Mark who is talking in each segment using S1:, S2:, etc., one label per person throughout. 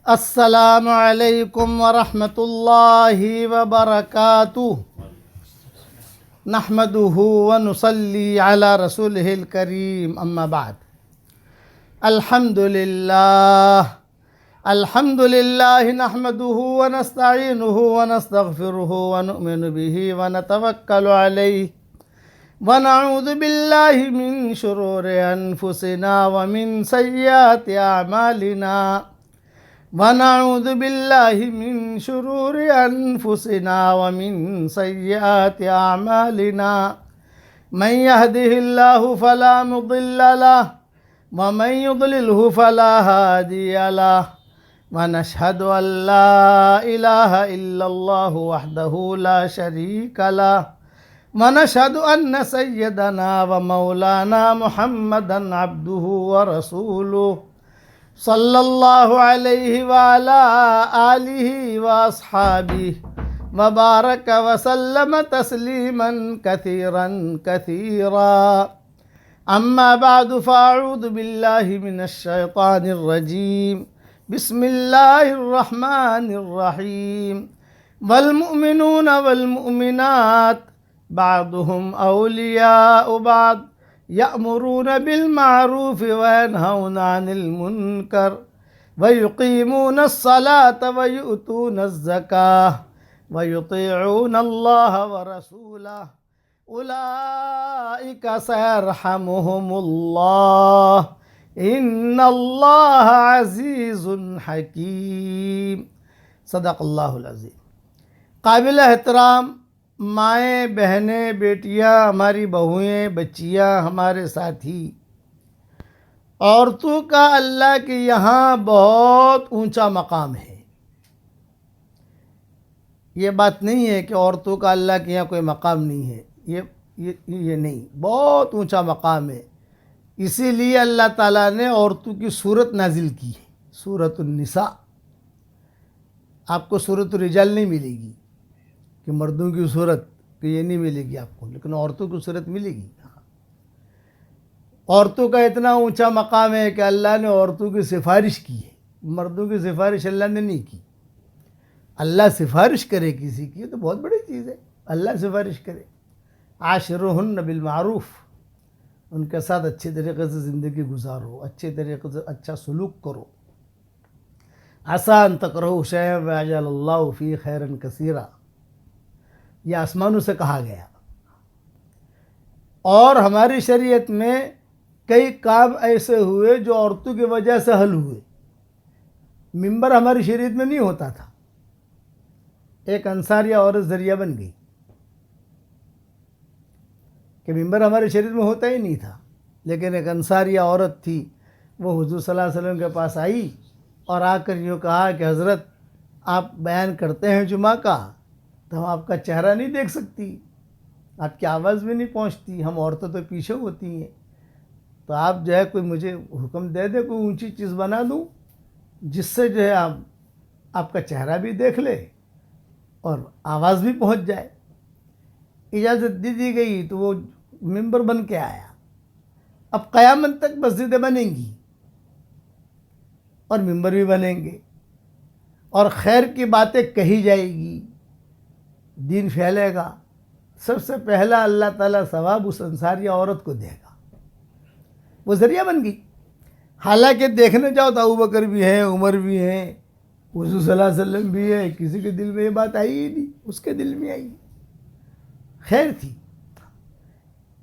S1: السلام علیکم ورحمۃ اللہ وبرکاتہ نحمده ونصلی علی رسولہ الکریم اما بعد الحمد للہ نحمده ونستعینه ونستغفره ونؤمن به ونتوکل علیہ ونعوذ باللہ من شرور انفسنا ومن سیئات اعمالنا ونعوذ باللہ من شرور انفسنا ومن سیئات اعمالنا من يهده الله فلا مضل له ومن يضلله فلا هادي له ونشهد ان لا اله الا الله وحده لا شريك له ونشهد ان سيدنا ومولانا محمدا عبده ورسوله صلی اللہ علیہ وعلى آلہ واصحابہ وبارک وسلم تسلیما کثیرا کثیرا اما بعد فاعوذ باللہ من الشیطان الرجیم بسم اللہ الرحمن الرحیم والمؤمنون والمؤمنات بعضهم اولیاء بعض یأمرون بالمعروف وینہون عن المنکر ویقیمون الصلاة ویؤتون الزکاة ویطیعون اللہ ورسولہ اولئک سیرحمهم اللہ ان اللہ عزیز حکیم صدق اللہ العظیم۔ قابل احترام مائیں، بہنیں، بیٹیاں، ہماری بہوئیں، بچیاں، ہمارے ساتھی، عورتوں کا اللہ کے یہاں بہت اونچا مقام ہے۔ یہ بات نہیں ہے کہ عورتوں کا اللہ کے یہاں کوئی مقام نہیں ہے، یہ نہیں، بہت اونچا مقام ہے۔ اسی لیے اللہ تعالیٰ نے عورتوں کی صورت نازل کی ہے، سورۃ النساء۔ آپ کو سورۃ الرجال نہیں ملے گی کہ مردوں کی صورت، کہ یہ نہیں ملے گی آپ کو، لیکن عورتوں کی صورت ملے گی۔ عورتوں کا اتنا اونچا مقام ہے کہ اللہ نے عورتوں کی سفارش کی ہے، مردوں کی سفارش اللہ نے نہیں کی۔ اللہ سفارش کرے کسی کی تو بہت بڑی چیز ہے، اللہ سفارش کرے۔ عاشرہن بالمعروف، ان کے ساتھ اچھے طریقے سے زندگی گزارو، اچھے طریقے سے اچھا سلوک کرو۔ عسیٰ ان تکرہوا شیئا ویجعل اللہ فیہ خیرا کثیرا، یہ آسمانوں سے کہا گیا۔ اور ہماری شریعت میں کئی کام ایسے ہوئے جو عورتوں کی وجہ سے حل ہوئے۔ ممبر ہماری شریعت میں نہیں ہوتا تھا، ایک انصاریہ عورت ذریعہ بن گئی کہ ممبر ہماری شریعت میں ہوتا ہی نہیں تھا، لیکن ایک انصاریہ عورت تھی، وہ حضور صلی اللہ علیہ وسلم کے پاس آئی اور آ کر یوں کہا کہ حضرت آپ بیان کرتے ہیں جمعہ کا تو ہم آپ کا چہرہ نہیں دیکھ سکتی، آپ کی آواز بھی نہیں پہنچتی، ہم عورتیں تو پیچھے ہوتی ہیں، تو آپ جو ہے کوئی مجھے حکم دے دے، کوئی اونچی چیز بنا دوں جس سے جو ہے آپ کا چہرہ بھی دیکھ لے اور آواز بھی پہنچ جائے۔ اجازت دی گئی تو وہ ممبر بن کے آیا۔ اب قیامت تک مسجدیں بنیں گی اور ممبر بھی بنیں گے اور خیر کی باتیں کہی جائے گی، دین پھیلے گا۔ سب سے پہلا اللہ تعالیٰ ثواب اس انصاریہ عورت کو دے گا، وہ ذریعہ بن گئی۔ حالانکہ دیکھنے جاؤ تو ابوبکر بھی ہیں، عمر بھی ہیں، حضور صلی اللہ علیہ وسلم بھی ہے، کسی کے دل میں یہ بات آئی ہی نہیں، اس کے دل میں آئی، خیر تھی۔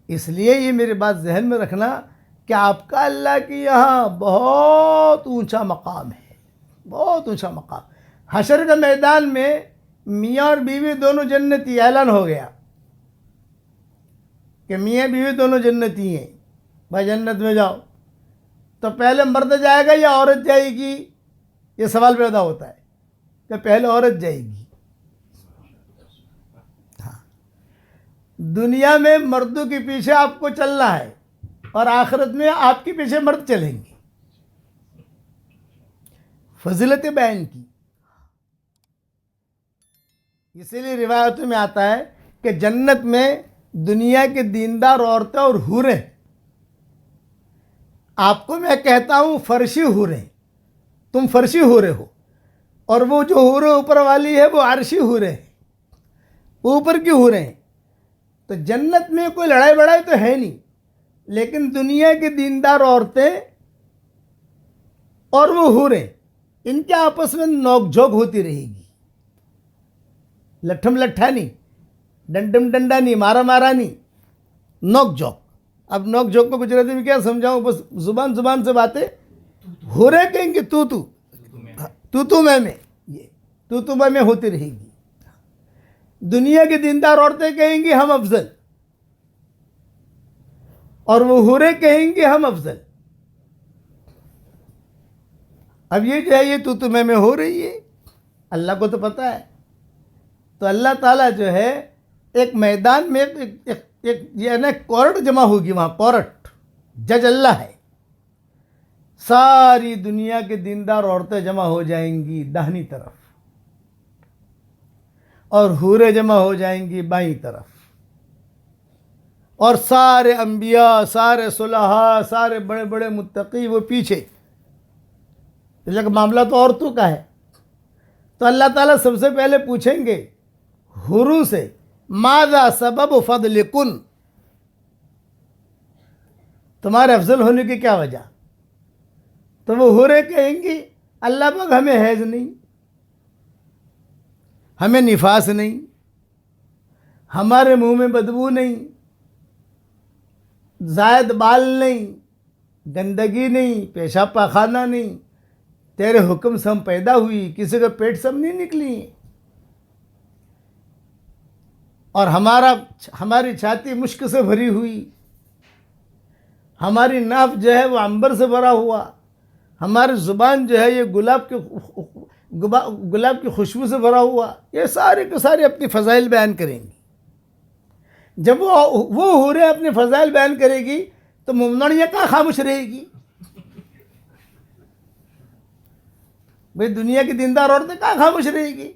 S1: اس لیے یہ میری بات ذہن میں رکھنا کہ آپ کا اللہ کے یہاں بہت اونچا مقام ہے، بہت اونچا مقام۔ حشر کے میدان میں میاں اور بیوی دونوں جنتی، اعلان ہو گیا کہ میاں بیوی دونوں جنتی ہیں، بھائی جنت میں جاؤ۔ تو پہلے مرد جائے گا یا عورت جائے گی؟ یہ سوال پیدا ہوتا ہے کہ پہلے عورت جائے گی۔ ہاں، دنیا میں مردوں کے پیچھے آپ کو چلنا ہے اور آخرت میں آپ کے پیچھے مرد چلیں گے۔ فضیلت بیان کی، اسی لیے روایتوں میں آتا ہے کہ جنت میں دنیا کے دیندار عورتیں اور حوریں، آپ کو میں کہتا ہوں فرشی حوریں، تم فرشی حوریں ہو، اور وہ جو حوریں اوپر والی ہے وہ عرشی حوریں ہیں، وہ اوپر کی حوریں ہیں. تو جنت میں کوئی لڑائی بڑائی تو ہے نہیں، لیکن دنیا کی دیندار عورتیں اور وہ حوریں، ان کے آپس میں نوک جھوک ہوتی رہے گی. لٹھم لٹھا نہیں، ڈنڈم ڈنڈا نہیں، مارا مارا نہیں، نوک جھوک. اب نوک جھوک کو گجراتی میں کیا سمجھاؤں، بس زبان سے باتیں. حوریں کہیں گے تو میں یہ تو میں ہوتی رہے گی. دنیا کی دیندار عورتیں کہیں گی ہم افضل، اور وہ حوریں کہیں گے ہم افضل. اب یہ جو ہے یہ تو میں ہو رہی ہے، اللہ کو تو پتہ ہے. تو اللہ تعالیٰ جو ہے ایک میدان میں ایک یہ نا کورٹ جمع ہوگی، وہاں کورٹ، جج اللہ ہے. ساری دنیا کے دیندار عورتیں جمع ہو جائیں گی داہنی طرف، اور حوریں جمع ہو جائیں گی بائیں طرف، اور سارے انبیاء، سارے صلحاء، سارے بڑے بڑے متقی وہ پیچھے. لیکن معاملہ تو عورتوں کا ہے. تو اللہ تعالیٰ سب سے پہلے پوچھیں گے حوروں سے، ماذا سبب فضلکن، تمہارے افضل ہونے کی کیا وجہ. تو وہ حوریں کہیں گی اللہ پاک ہمیں حیض نہیں، ہمیں نفاس نہیں، ہمارے منہ میں بدبو نہیں، زائد بال نہیں، گندگی نہیں، پیشاب پاخانہ نہیں، تیرے حکم سے ہم پیدا ہوئی، کسی کا پیٹ سے ہم نہیں نکلی، اور ہماری چھاتی مشک سے بھری ہوئی، ہماری ناف جو ہے وہ عنبر سے بھرا ہوا، ہماری زبان جو ہے یہ گلاب کی خوشبو سے بھرا ہوا. یہ سارے کے سارے اپنی فضائل بیان کریں گی. جب وہ حوریں اپنے فضائل بیان کرے گی تو ممنوعیت کہاں خاموش رہے گی. بھئی دنیا کی دیندار عورتیں کہاں خاموش رہے گی.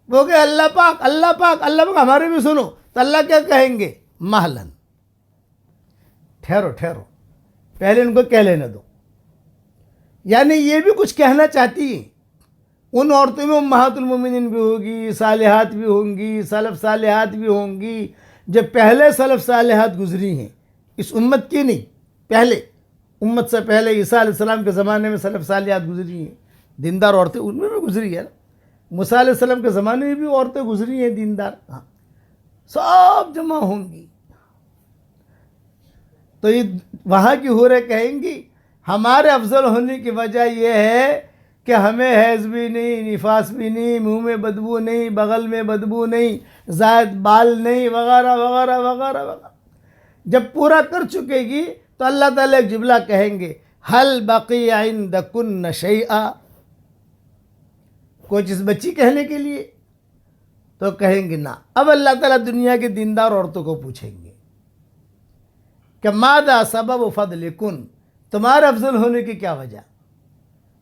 S1: وہ کہ اللہ پاک ہمارے بھی سنو. تو اللہ کیا کہیں گے، مہلن، ٹھہرو پہلے ان کو کہہ لینے دو. یعنی یہ بھی کچھ کہنا چاہتی ہیں. ان عورتوں میں امہات المومنین بھی ہوگی، صالحات بھی ہوں گی، سلف صالحات بھی ہوں گی. جو پہلے سلف صالحات گزری ہیں اس امت کی نہیں، پہلے امت سے پہلے عیسیٰ علیہ السلام کے زمانے میں سلف صالحات گزری ہیں، دیندار عورتیں ان میں بھی گزری ہیں. موسیٰ علیہ السلام کے زمانے میں بھی عورتیں گزری ہیں دیندار. ہاں سب جمع ہوں گی. تو یہ وہاں کی حوریں کہیں گی ہمارے افضل ہونے کی وجہ یہ ہے کہ ہمیں حیض بھی نہیں، نفاس بھی نہیں، منہ میں بدبو نہیں، بغل میں بدبو نہیں، زائد بال نہیں، وغیرہ وغیرہ وغیرہ وغیرہ. جب پورا کر چکے گی تو اللہ تعالیٰ ایک جملہ کہیں گے، حل بقی عندکن شیئا، کوئی چیز بچی کہنے کے لیے. تو کہیں گے نا. اب اللہ تعالیٰ دنیا کے دیندار عورتوں کو پوچھیں گے کہ ماذا سبب فضلکن، تمہارے افضل ہونے کی کیا وجہ.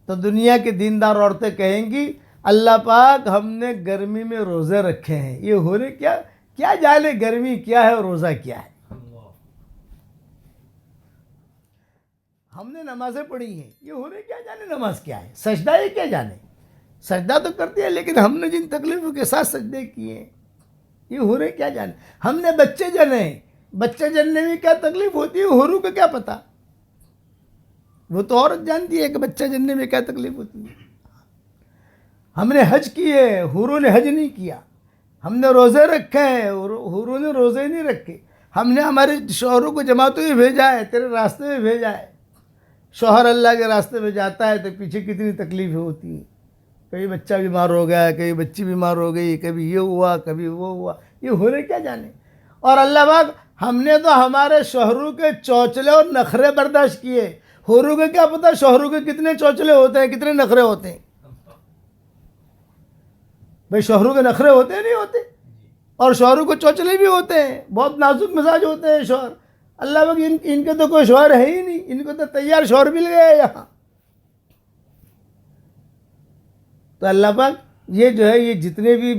S1: تو دنیا کی دیندار عورتیں کہیں گی اللہ پاک ہم نے گرمی میں روزے رکھے ہیں. یہ ہو رہے کیا جانے گرمی کیا ہے اور روزہ کیا ہے. ہم نے نمازیں پڑھی ہیں، یہ ہو رہے کیا جانے نماز کیا ہے. سجدہ یہ کیا جانے، سجدہ تو کرتی ہے لیکن ہم نے جن تکلیفوں کے ساتھ سجدے کیے ہیں یہ ہو رہے کیا جانے. ہم نے بچے جنے ہیں، بچے جننے میں کیا تکلیف ہوتی ہے حوروں کو کیا پتہ. وہ تو عورت جانتی ہے کہ بچہ جننے میں کیا تکلیف ہوتی ہے. ہم نے حج کیے، حوروں نے حج نہیں کیا. ہم نے روزے رکھے ہیں، حوروں نے روزے نہیں رکھے. ہم نے ہمارے شوہروں کو جماعتوں میں بھیجا ہے، تیرے راستے میں بھیجا ہے. شوہر اللہ کے راستے میں جاتا ہے تو پیچھے کتنی تکلیفیں ہوتی ہیں. کبھی بچہ بیمار ہو گیا، کبھی بچی بیمار ہو گئی، کبھی یہ ہوا کبھی وہ ہوا. یہ ہو رہے کیا جانے. اور اللہ پاک ہم نے تو ہمارے شوہروں کے چوچلے اور نخرے برداشت کیے. حوروں کو کیا پتہ شوہروں کے کتنے چوچلے ہوتے ہیں، کتنے نخرے ہوتے ہیں. بھئی شوہروں کے نخرے ہوتے ہیں نہیں ہوتے، اور شوہروں کو چوچلے بھی ہوتے ہیں، بہت نازک مزاج ہوتے ہیں شوہر. اللہ پاک ان کے تو کوئی شوہر ہے ہی نہیں، ان کو تو تیار شوہر مل گیا ہے یہاں. تو اللہ پاک یہ جو ہے یہ جتنے بھی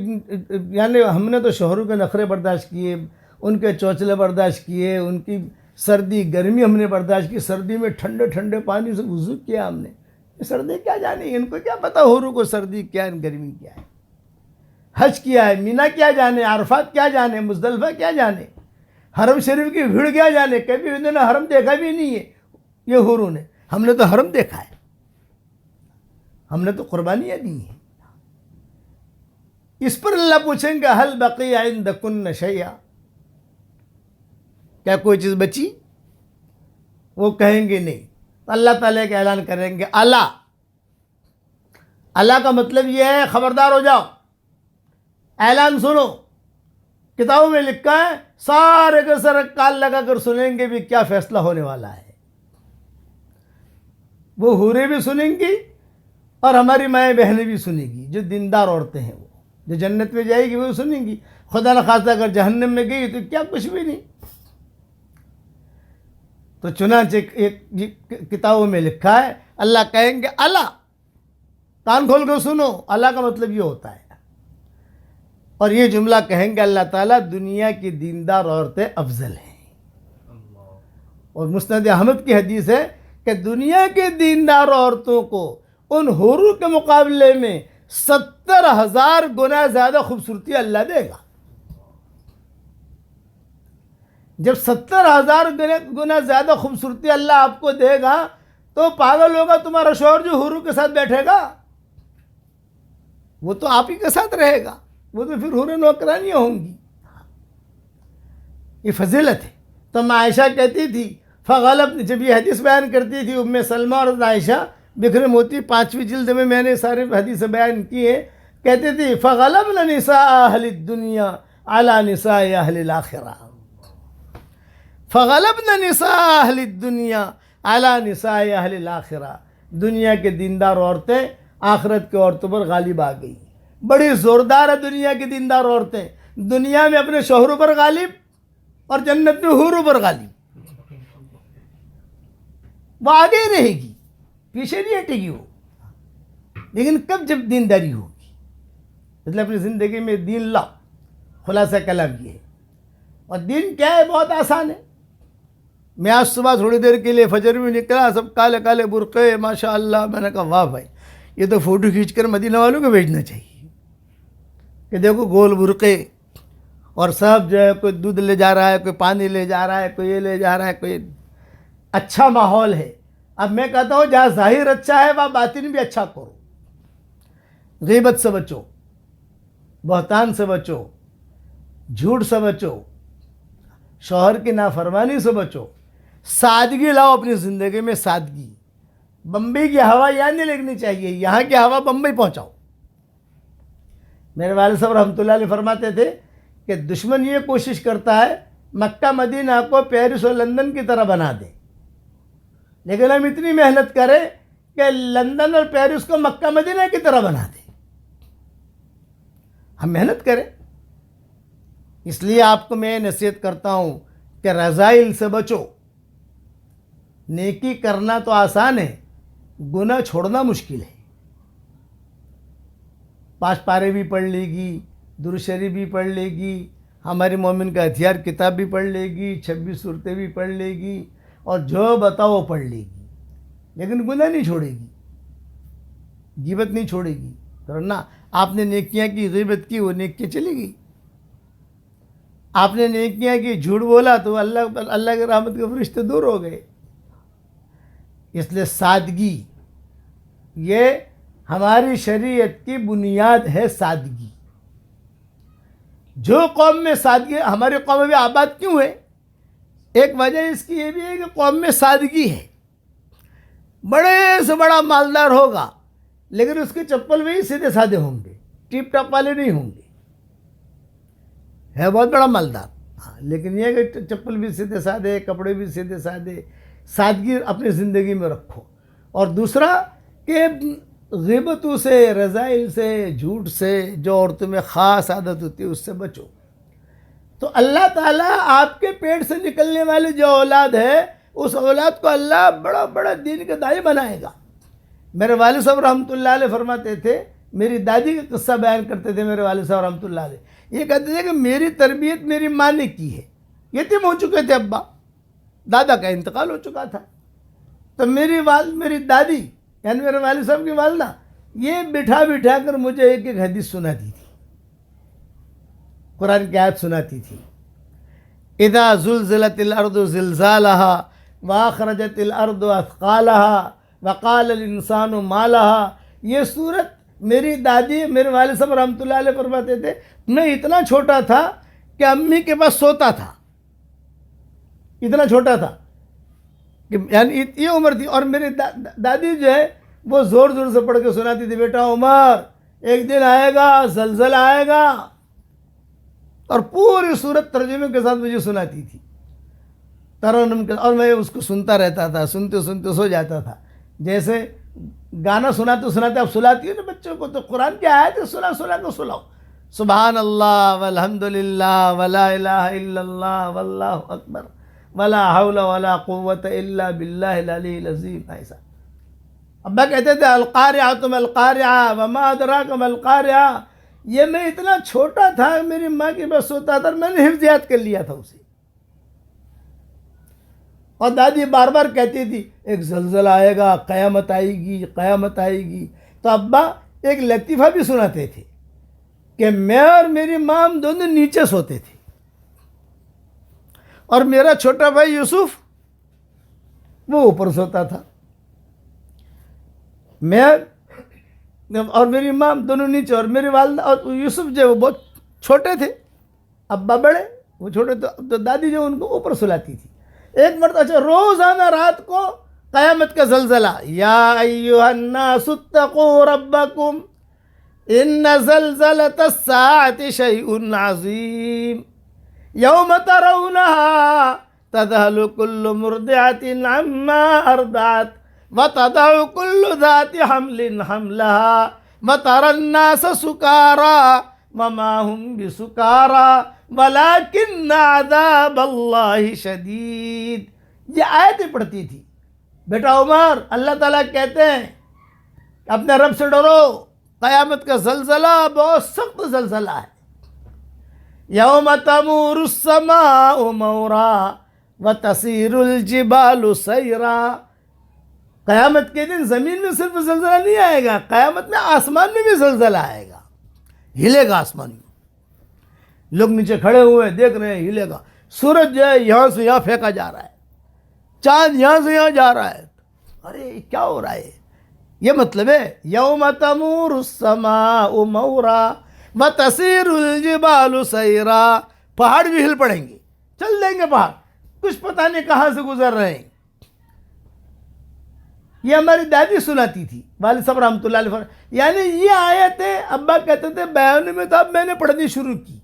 S1: یعنی ہم نے تو شوہروں کے نخرے برداشت کیے، ان کے چوچلے برداشت کیے، ان کی سردی گرمی ہم نے برداشت کی. سردی میں ٹھنڈے ٹھنڈے پانی سے وضو کیا ہم نے، سردی کیا جانے، ان کو کیا پتا حوروں کو سردی کیا ہے گرمی کیا ہے. حج کیا ہے، مینا کیا جانے، عرفات کیا جانے، مزدلفہ کیا جانے، حرم شریف کی بھیڑ کیا جانے. کبھی انہوں نے حرم دیکھا بھی نہیں ہے یہ حوروں نے. ہم نے تو حرم دیکھا ہے، ہم نے تو قربانیاں دی ہیں. اس پر اللہ پوچھیں گے حل بقی عندکن شیئا، کیا کوئی چیز بچی؟ وہ کہیں گے نہیں. اللہ تعالیٰ کا اعلان کریں گے اللہ. اللہ کا مطلب یہ ہے خبردار ہو جاؤ، اعلان سنو. کتابوں میں لکھا ہے سارے کے سر کان لگا کر سنیں گے بھی کیا فیصلہ ہونے والا ہے. وہ حوریں بھی سنیں گی اور ہماری مائیں بہنیں بھی سنیں گی. جو دیندار عورتیں ہیں وہ جو جنت میں جائے گی وہ سنیں گی. خدا نخواستہ اگر جہنم میں گئی تو کیا کچھ بھی نہیں. تو چنانچہ ایک کتابوں میں لکھا ہے اللہ کہیں گے اللہ. کان کھول کر سنو، اللہ کا مطلب یہ ہوتا ہے. اور یہ جملہ کہیں گے اللہ تعالیٰ دنیا کی دیندار عورتیں افضل ہیں. اور مسند احمد کی حدیث ہے کہ دنیا کے دیندار عورتوں کو ان حوروں کے مقابلے میں 70,000 گنا زیادہ خوبصورتی اللہ دے گا. جب 70,000 گنا زیادہ خوبصورتی اللہ آپ کو دے گا تو پاگل ہوگا تمہارا شوہر جو حوروں کے ساتھ بیٹھے گا. وہ تو آپ ہی کے ساتھ رہے گا، وہ تو پھر حوریں نوکرانیاں ہوں گی. یہ فضیلت ہے. تو عائشہ کہتی تھی فغلب، جب یہ حدیث بیان کرتی تھی ام سلمہ اور عائشہ بکھرے موتی 5ویں جلد میں نے سارے حدیث بیان کی ہے. کہتی تھی فغلبن نساء اہل الدنیا علی نساء اہل الآخرہ. فغلبن نساء اہل الدنیا علی نساء اہل الآخرہ. دنیا کے دیندار عورتیں آخرت کے عورتوں پر غالب آ گئی. بڑی زوردار ہے دنیا کی دیندار عورتیں. دنیا میں اپنے شوہروں پر غالب اور جنت میں حوروں پر غالب. وہ آگے ہی رہے گی، پیچھے نہیں ہٹے گی وہ. لیکن کب؟ جب دینداری ہوگی. مطلب اپنی زندگی میں دین لاؤ. خلاصہ کلام یہ ہے. اور دین کیا ہے؟ بہت آسان ہے. میں آج صبح تھوڑی دیر کے لیے فجر میں نکلا، سب کالے کالے برقعے ماشاء اللہ. میں نے کہا واہ بھائی، یہ تو فوٹو کھینچ کر مدینہ والوں کو بھیجنا چاہیے کہ دیکھو گول برقعے. اور سب جو ہے کوئی دودھ لے جا رہا ہے، کوئی پانی لے جا رہا ہے، کوئی یہ لے جا رہا ہے، کوئی اچھا ماحول ہے. اب میں کہتا ہوں جہاں ظاہر اچھا ہے وہاں باطن بھی اچھا کرو. غیبت سے بچو، بہتان سے بچو، جھوٹ سے بچو، شوہر کی نافرمانی سے بچو. سادگی لاؤ اپنی زندگی میں. سادگی. بمبئی کی ہوا یہاں نہیں لگنی چاہیے، یہاں کی ہوا بمبئی پہنچاؤ. میرے والد صاحب رحمۃ اللہ علیہ فرماتے تھے کہ دشمن یہ کوشش کرتا ہے مکہ مدینہ کو پیرس اور لندن کی طرح بنا دے، لیکن ہم اتنی محنت کریں کہ لندن اور پیرس کو مکہ مدینہ کی طرح بنا دیں. ہم محنت کریں. اس لیے آپ کو میں نصیحت کرتا ہوں کہ رذائل سے بچو. نیکی کرنا تو آسان ہے، گناہ چھوڑنا مشکل ہے. 5 پارے بھی پڑھ لے گی، درود شریف بھی پڑھ لے گی، ہماری مومن کا ہتھیار کتاب بھی پڑھ لے گی، 26 صورتیں بھی پڑھ لے گی، اور جو بتاؤ وہ پڑھ لے گی، لیکن گناہ نہیں چھوڑے گی، غیبت نہیں چھوڑے گی. ورنہ آپ نے نیکیاں کی، غیبت کی، وہ نیکیاں چلی گئی. آپ نے نیکیاں کی، جھوٹ بولا تو اللہ کے رحمت کے فرشتے دور ہو گئے. اس لیے سادگی یہ ہماری شریعت کی بنیاد ہے. سادگی. جو قوم میں سادگی، ہماری قوم ابھی آباد کیوں ہے؟ ایک وجہ اس کی یہ بھی ہے کہ قوم میں سادگی ہے. بڑے سے بڑا مالدار ہوگا لیکن اس کے چپل بھی سیدھے سادے ہوں گے، ٹیپ ٹاپ والے نہیں ہوں گے. ہے بہت بڑا مالدار، لیکن یہ کہ چپل بھی سیدھے سادے، کپڑے بھی سیدھے سادے. سادگی اپنی زندگی میں رکھو. اور دوسرا کہ غیبتوں سے، رذائل سے، جھوٹ سے، جو عورتوں میں خاص عادت ہوتی ہے اس سے بچو. تو اللہ تعالیٰ آپ کے پیٹ سے نکلنے والی جو اولاد ہے اس اولاد کو اللہ بڑا بڑا دین کا داعی بنائے گا. میرے والد صاحب رحمۃ اللہ علیہ فرماتے تھے، میری دادی کا قصہ بیان کرتے تھے میرے والد صاحب رحمۃ اللہ علیہ. یہ کہتے تھے کہ میری تربیت میری ماں نے کی ہے. یتیم ہو چکے تھے ابا، دادا کا انتقال ہو چکا تھا. تو میری دادی یعنی میرے والد صاحب کی والدہ یہ بٹھا بٹھا کر مجھے ایک ایک حدیث سناتی تھی، قرآن کی آیت سناتی تھی. اذا زلزلت الارض زلزالها واخرجت الارض اثقالها وقال الانسان ما لها. یہ صورت میری دادی میرے والد صاحب رحمۃ اللہ علیہ فرماتے تھے میں اتنا چھوٹا تھا کہ امی کے پاس سوتا تھا، اتنا چھوٹا تھا کہ یعنی یہ عمر تھی. اور میری دادی جو ہے وہ زور زور سے پڑھ کے سناتی تھی، بیٹا عمر ایک دن آئے گا، زلزلہ آئے گا، اور پوری صورت ترجمے کے ساتھ مجھے سناتی تھی ترنم کے، اور میں اس کو سنتا رہتا تھا، سنتے سنتے سو جاتا تھا. جیسے گانا سناتے سناتے اب سلاتی ہو نا بچوں کو، تو قرآن کی آیت سنا سنا کو سلاؤ، سبحان اللہ والحمد للہ ولا الہ الا اللہ واللہ اکبر ولا حول ولا قوت الا باللہ العلی العظیم. ایسا ابا کہتے تھے القارعۃ ما القارعۃ وما ادراک ما القارعۃ. یہ میں اتنا چھوٹا تھا میری ماں کے پاس سوتا تھا، میں نے حفظ یاد کر لیا تھا اسے. اور دادی بار بار کہتی تھی ایک زلزلہ آئے گا، قیامت آئے گی، قیامت آئے گی. تو ابا ایک لطیفہ بھی سناتے تھے کہ میں اور میری ماں ہم دونوں نیچے سوتے تھے، اور میرا چھوٹا بھائی یوسف وہ اوپر سوتا تھا. میں اور میری ماں دونوں نیچے، اور میری والدہ اور یوسف جو وہ بہت چھوٹے تھے، ابا بڑے وہ چھوٹے، تو دادی جو ان کو اوپر سلاتی تھی. ایک مرتبہ اچھا روزانہ رات کو قیامت کا زلزلہ، یا ایھا الناس اتقوا ربکم ان زلزلۃ الساعۃ شیء عظیم یوم ترونها تذہل کل مرضعۃ عما ارضعت وتضع كل ذات حمل حملها وترى الناس سكارى وما هم بسكارى ولكن عذاب اللہ شدید. یہ آیتیں پڑھتی تھی. بیٹا عمر اللہ تعالیٰ کہتے ہیں اپنے رب سے ڈرو، قیامت کا زلزلہ بہت سخت زلزلہ ہے. یوم تمور السماء مورا وتسیر الجبال سیرا. قیامت کے دن زمین میں صرف زلزلہ نہیں آئے گا، قیامت میں آسمان میں بھی زلزلہ آئے گا، ہلے گا آسمان میں. لوگ نیچے کھڑے ہوئے دیکھ رہے ہیں، ہلے گا. سورج جو ہے یہاں سے یہاں پھینکا جا رہا ہے، چاند یہاں سے یہاں جا رہا ہے. ارے کیا ہو رہا ہے؟ یہ مطلب ہے یوم تمور السماء مورا وتسیر الجبال سیرا. پہاڑ بھی ہل پڑیں گے، چل دیں گے پہاڑ، کچھ پتہ نہیں کہاں سے گزر رہے ہیں. یہ ہماری دادی سناتی تھی، والد صاحب رحمۃ اللہ علیہ. یعنی یہ آیتیں ابا کہتے تھے بیان میں، تو اب میں نے پڑھنی شروع کی،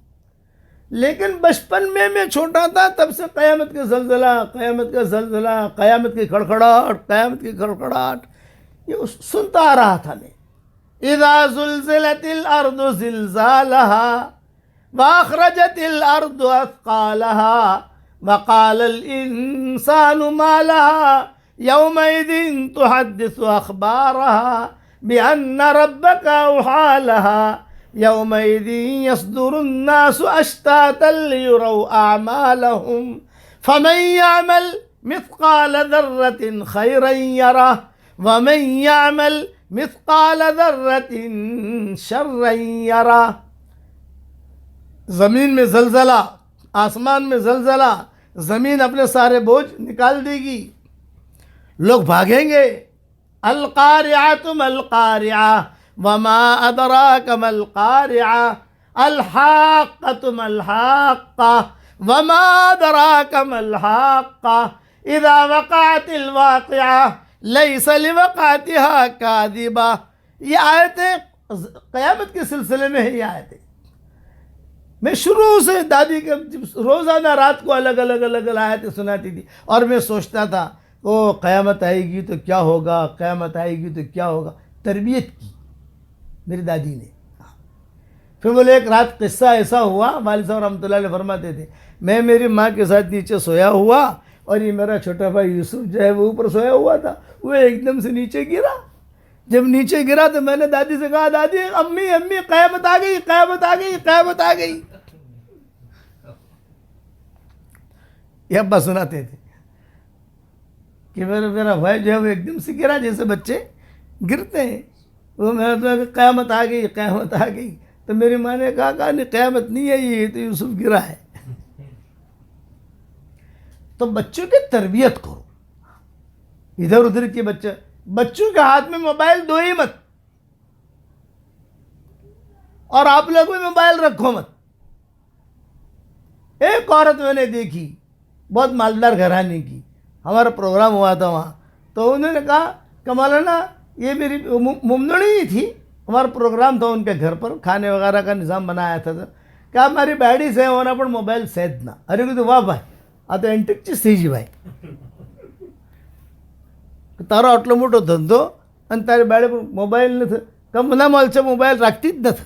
S1: لیکن بچپن میں چھوٹا تھا تب سے قیامت کا زلزلہ، قیامت کا زلزلہ، قیامت کی کھڑکھڑاہٹ، قیامت کی کھڑکھڑاہٹ یہ سنتا آ رہا تھا میں. اذا زلزلت الارض زلزالها واخرجت الارض اثقالها وقال الانسان ما لها یومئذ تحدث اخبارها بان ربك اوحى لها یومئذ يصدر الناس اشتاتا ليروا اعمالهم فمن يعمل مثقال ذرة خيرا يره ومن يعمل مثقال ذرة شرا يره. زمین میں زلزلہ، آسمان میں زلزلہ، زمین اپنے سارے بوجھ نکال دے گی، لوگ بھاگیں گے. القارعۃ ما القارعۃ وما ادراک ما القارعۃ الحاقۃ ما الحاقۃ وما ادراک ما الحاقۃ اذا وقعت الواقعۃ لیس لوقعتها کاذبۃ. یہ آیتیں قیامت کے سلسلے میں ہے. یہ آیتیں میں شروع سے دادی کے روزانہ رات کو الگ الگ آیتیں سناتی تھی، اور میں سوچتا تھا وہ قیامت آئے گی تو کیا ہوگا، قیامت آئے گی تو کیا ہوگا. تربیت کی میری دادی نے. پھر بولے ایک رات قصہ ایسا ہوا، والد صاحب رحمۃ اللہ علیہ فرماتے تھے میں میری ماں کے ساتھ نیچے سویا ہوا، اور یہ میرا چھوٹا بھائی یوسف جو ہے وہ اوپر سویا ہوا تھا. وہ ایک دم سے نیچے گرا. جب نیچے گرا تو میں نے دادی سے کہا دادی امی امی قیامت آ گئی، قیامت آ گئی، قیامت آ گئی. یہ ابا سناتے تھے کہ میرا بھائی جو ہے وہ ایک دم سے گرا، جیسے بچے گرتے ہیں. وہ میں تو قیامت آ گئی، قیامت آ گئی. تو میری ماں نے کہا نہیں قیامت نہیں ہے، یہ تو یوسف گرا ہے. تو بچوں کی تربیت کرو. ادھر ادھر کے بچوں کے ہاتھ میں موبائل دو ہی مت، اور آپ لوگ بھی موبائل رکھو مت. ایک عورت میں نے دیکھی، بہت مالدار گھرانے کی، ہمارا پروگرام ہوا تھا وہاں، تو انہوں نے کہا کہ مولانا یہ میری ممنوعی ہی تھی، ہمارا پروگرام تھا ان کے گھر پر، کھانے وغیرہ کا نظام بنایا تھا. کہ ہماری بیڈی سے ہونا پڑ موبائل سیدنا. ارے کہ تو واہ بھائی ಅದು ಎಂಟಕ್ಕೆ ಸ್ಟೇಜ್ ಬಾಯ್ તારો આટલો મોટો ધંધો અને તારી બાળે મોબાઈલ નથી. કમ ના મળશે મોબાઈલ રાખતી જ નથી.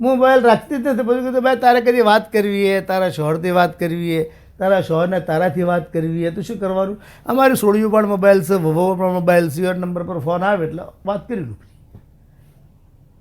S1: મોબાઈલ રાખતી જ નથી. પછી કીધું ભાઈ તારે કદી વાત કરવી છે, તારા શોહરથી વાત કરવી છે, તારા શોહરને તારાથી વાત કરવી છે, તો શું કરવાનું? અમારી સોળીઓ પણ મોબાઈલ છે, વહુઓ પણ મોબાઈલ છે, એ નંબર પર ફોન આવે એટલે વાત કરી લઉં.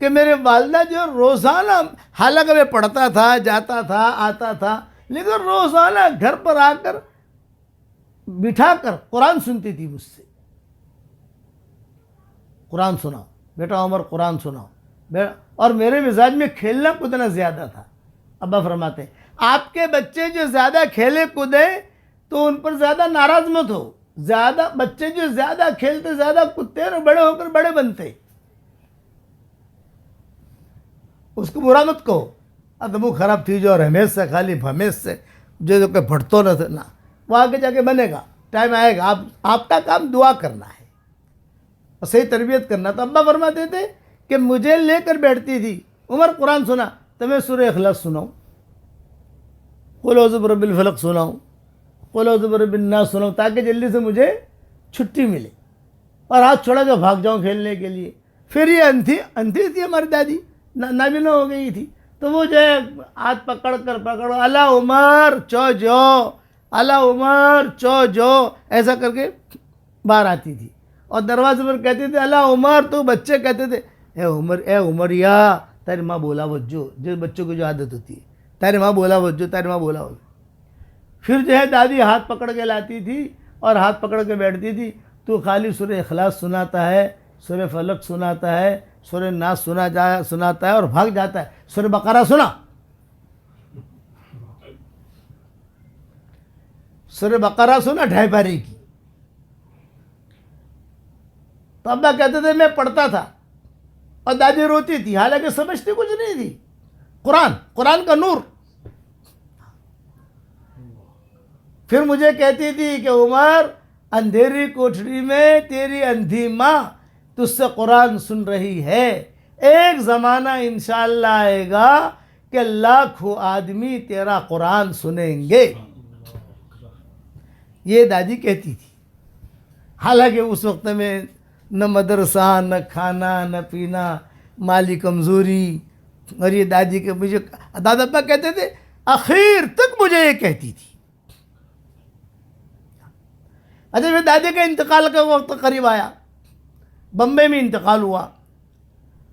S1: کہ میرے والدہ جو روزانہ، حالانکہ میں پڑھتا تھا، جاتا تھا، آتا تھا، لیکن روزانہ گھر پر آ کر بٹھا کر قرآن سنتی تھی مجھ سے. قرآن سناؤ بیٹا عمر، قرآن سناؤ. اور میرے مزاج میں کھیلنا کودنا زیادہ تھا. ابا فرماتے ہیں آپ کے بچے جو زیادہ کھیلے کودے تو ان پر زیادہ ناراض مت ہو. زیادہ بچے جو زیادہ کھیلتے، زیادہ کودتے ہیں، بڑے ہو کر بڑے بنتے، اس کو برا مت کہو. ادمو خراب تھی جو، اور ہمیش سے خالی ہمیش سے جو کہ پھٹتو نہ تھا، نہ وہ آگے جا کے بنے گا. ٹائم آئے گا. آپ کا کام دعا کرنا ہے اور صحیح تربیت کرنا. تو ابا فرماتے تھے کہ مجھے لے کر بیٹھتی تھی، عمر قرآن سنا تو میں سورہ اخلاص سناؤں، قل اعوذ برب الفلق سناؤں، قل اعوذ برب الناس سناؤں، تاکہ جلدی سے مجھے چھٹی ملے اور ہاتھ چھوڑا کے بھاگ جاؤں کھیلنے کے لیے. پھر یہ اندھی تھی ہماری دادی، نابینا ہو گئی تھی، تو وہ جو ہے ہاتھ پکڑ اللہ عمر چو جو، اللہ عمر چو جو، ایسا کر کے باہر آتی تھی. اور دروازے پر کہتے تھے اللہ عمر، تو بچے کہتے تھے اے عمر یا تیری ماں بولا وجو، جو بچوں کی جو عادت ہوتی ہے، تیری ماں بولا وجو، تیری ماں بولا وجو. پھر جو ہے دادی ہاتھ پکڑ کے لاتی تھی اور ہاتھ پکڑ کے بیٹھتی تھی. تو خالی سورہ اخلاص سناتا ہے، سورہ فلق سناتا ہے، سورہ ناس سناتا ہے اور بھاگ جاتا ہے. سورہ بقرہ سنا، سورہ بقرہ سنا 2.5 پارے کی. تو ابا کہتے تھے میں پڑھتا تھا اور دادی روتی تھی، حالانکہ سمجھتی کچھ نہیں تھی. قرآن کا نور. پھر مجھے کہتی تھی کہ عمر اندھیری کوٹھڑی میں تیری اندھی ماں تجھ سے قرآن سن رہی ہے، ایک زمانہ انشاءاللہ آئے گا کہ لاکھوں آدمی تیرا قرآن سنیں گے. یہ دادی کہتی تھی. حالانکہ اس وقت میں نہ مدرسہ، نہ کھانا، نہ پینا، مالی کمزوری. اور یہ دادی کے مجھے دادا ابا کہتے تھے، آخر تک مجھے یہ کہتی تھی. اچھا پھر دادی کا انتقال کا وقت قریب آیا، بمبئی میں انتقال ہوا.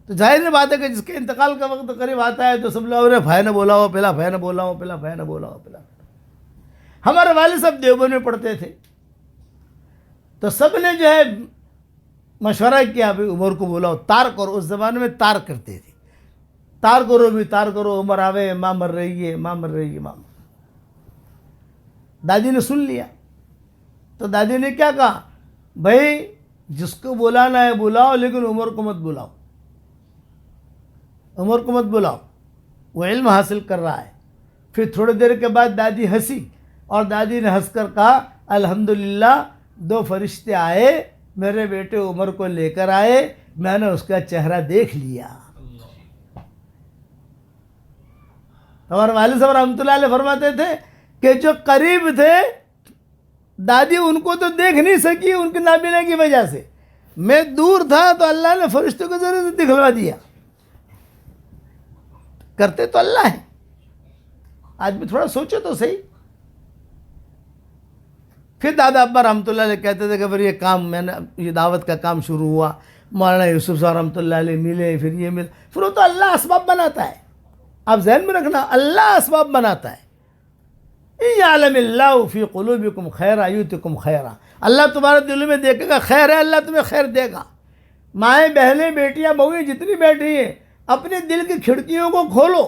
S1: تو ظاہر بات ہے کہ جس کے انتقال کا وقت قریب آتا ہے تو سب لوگ بھائی نے بولا ہو پہلا، بھائی نے بولا ہو پہلا، بھائی نے بولا ہو پہلا. ہمارے والد صاحب دیوبند میں پڑھتے تھے، تو سب نے جو ہے مشورہ کیا بھائی عمر کو بولا ہو، تار کرو. اس زمانے میں تار کرتے تھے، تار کرو بھی، تار کرو، عمر آوے، ماں مر رہی ہے، ماں مر رہی ہے، ماں. دادی نے سن لیا. تو دادی نے کیا کہا، بھائی جس کو بلانا ہے بلاؤ، لیکن عمر کو مت بلاؤ، عمر کو مت بلاؤ، وہ علم حاصل کر رہا ہے. پھر تھوڑی دیر کے بعد دادی ہنسی اور دادی نے ہنس کر کہا الحمدللہ 2 فرشتے آئے، میرے بیٹے عمر کو لے کر آئے، میں نے اس کا چہرہ دیکھ لیا. ہمارے والد صاحب رحمۃ اللہ علیہ فرماتے تھے کہ جو قریب تھے دادی ان کو تو دیکھ نہیں سکی ان کی نابینا کی وجہ سے، میں دور تھا تو اللہ نے فرشتوں کے ذریعے سے دکھلوا دیا. کرتے تو اللہ ہے. آج بھی تھوڑا سوچو تو صحیح. پھر دادا ابا رحمۃ اللہ علیہ کہتے تھے کہ پھر یہ کام میں نے، یہ دعوت کا کام شروع ہوا، مولانا یوسف صاحب رحمۃ اللہ علیہ ملے، پھر یہ ملے. پھر وہ تو اللہ اسباب بناتا ہے. آپ ذہن میں رکھنا، اللہ اسباب بناتا ہے. یعلم اللہ فی قلوبکم خیرا یؤتکم خیرا. اللہ تمہارے دل میں دیکھے گا خیر ہے، اللہ تمہیں خیر دے گا. مائیں بہنیں بیٹیاں بہویں جتنی بیٹھی ہیں اپنے دل کی کھڑکیوں کو کھولو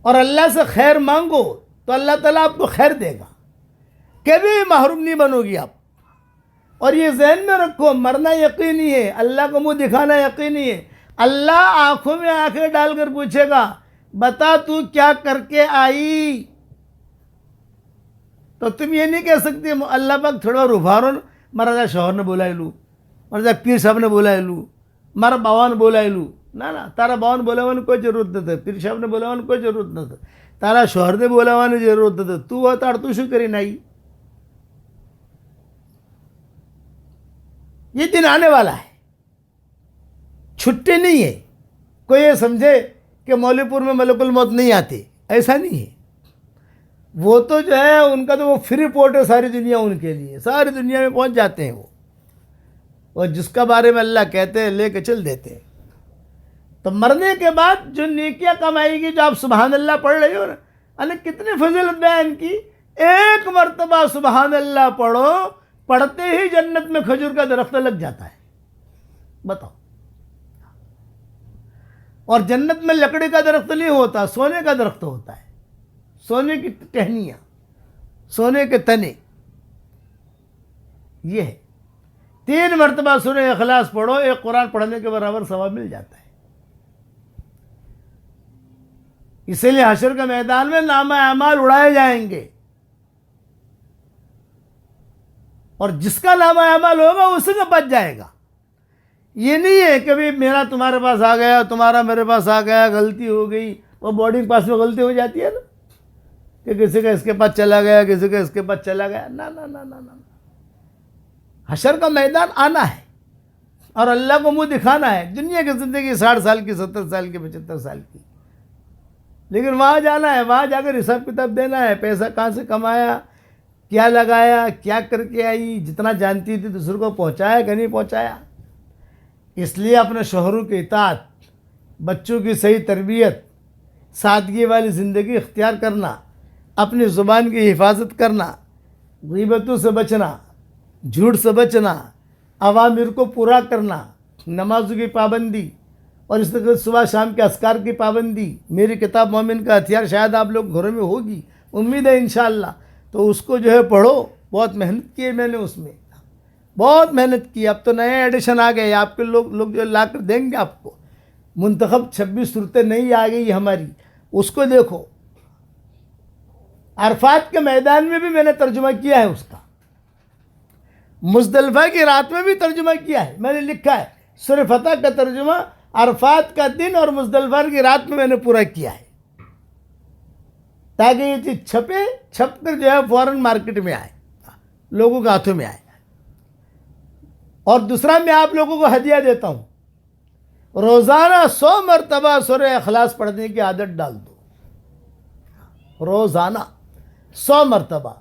S1: اور اللہ سے خیر مانگو تو اللہ تعالیٰ آپ کو خیر دے گا. کبھی محروم نہیں بنو گی آپ. اور یہ ذہن میں رکھو، مرنا یقینی ہے، اللہ کو منہ دکھانا یقینی ہے. اللہ آنکھوں میں آنکھیں ڈال کر پوچھے گا بتا تو کیا کر کے آئی. تو تم یہ نہیں کہہ سکتے اللہ پاک تھوڑا روبھارو، مرا شوہر نے بولا لوں، مرا پیر صاحب نے بولا لوں، مارا باوان بولا لوں. نہ تارا باوان بولا ہوا کوئی ضرورت نہ تھا، پیر صاحب نے بولا ہوا کوئی ضرورت نہ تھا، تارا شوہر نے بولا ہوا ضرورت نہ تھا. تو ہوتا تو شو کری نہیں. یہ دن آنے والا ہے، چھٹی نہیں ہے. کوئی یہ سمجھے کہ مولوی پور میں ملک الموت نہیں آتے، ایسا نہیں ہے. وہ تو جو ہے ان کا تو وہ فری پورٹ ہے، ساری دنیا ان کے لیے، ساری دنیا میں پہنچ جاتے ہیں وہ. اور جس کا بارے میں اللہ کہتے ہیں لے کے چل دیتے ہیں. تو مرنے کے بعد جو نیکیاں کمائے گی، جو آپ سبحان اللہ پڑھ رہے ہو نا، اللہ کتنی فضیلت بیان کی. ایک مرتبہ سبحان اللہ پڑھو، پڑھتے ہی جنت میں کھجور کا درخت لگ جاتا ہے. بتاؤ. اور جنت میں لکڑی کا درخت نہیں ہوتا، سونے کا درخت ہوتا ہے. سونے کی ٹہنیاں، سونے کے تنے. یہ ہے. 3 مرتبہ سورہ اخلاص پڑھو، ایک قرآن پڑھنے کے برابر ثواب مل جاتا ہے. اسی لیے حشر کے میدان میں نامہ اعمال اڑائے جائیں گے، اور جس کا نامہ اعمال ہوگا اسی کا بچ جائے گا. یہ نہیں ہے کہ بھی میرا تمہارے پاس آ گیا، تمہارا میرے پاس آ گیا، غلطی ہو گئی. وہ بورڈنگ پاس میں غلطی ہو جاتی ہے نا، کہ کسی کا اس کے پاس چلا گیا، کسی کا اس کے پاس چلا گیا. نہ نہ نہ نہ نہ. حشر کا میدان آنا ہے اور اللہ کو منہ دکھانا ہے. دنیا کی زندگی 60 سال کی، 70 سال کی، 75 سال کی، لیکن وہاں جانا ہے. وہاں جا کر حساب کتاب دینا ہے. پیسہ کہاں سے کمایا، کیا لگایا، کیا کر کے آئی، جتنا جانتی تھی دوسروں کو پہنچایا کہ نہیں پہنچایا. اس لیے اپنے شوہروں کی اطاعت، بچوں کی صحیح تربیت، سادگی والی زندگی اختیار کرنا، اپنی زبان کی حفاظت کرنا، غیبتوں سے بچنا، جھوٹ سے بچنا، اوامر کو پورا کرنا، نمازوں کی پابندی، اور اس طرح صبح شام کے اذکار کی پابندی. میری کتاب مومن کا ہتھیار شاید آپ لوگ گھروں میں ہوگی، امید ہے انشاءاللہ. تو اس کو جو ہے پڑھو. بہت محنت کی ہے میں نے اس میں، بہت محنت کی. اب تو نئے ایڈیشن آ گئے، آپ کے لوگ جو لا کر دیں گے آپ کو. منتخب 26 صورتیں نئی آ گئی ہماری، اس کو دیکھو. عرفات کے میدان میں بھی میں نے ترجمہ کیا ہے اس کا. مزدلفہ کی رات میں بھی ترجمہ کیا ہے، میں نے لکھا ہے. سورہ فتح کا ترجمہ عرفات کا دن اور مزدلفہ کی رات میں نے پورا کیا ہے، تاکہ یہ چیز چھپ کر جو ہے فوراً مارکیٹ میں آئے، لوگوں کے ہاتھوں میں آئے. اور دوسرا میں آپ لوگوں کو ہدیہ دیتا ہوں، روزانہ 100 مرتبہ سورہ اخلاص پڑھنے کی عادت ڈال دو. روزانہ 100 مرتبہ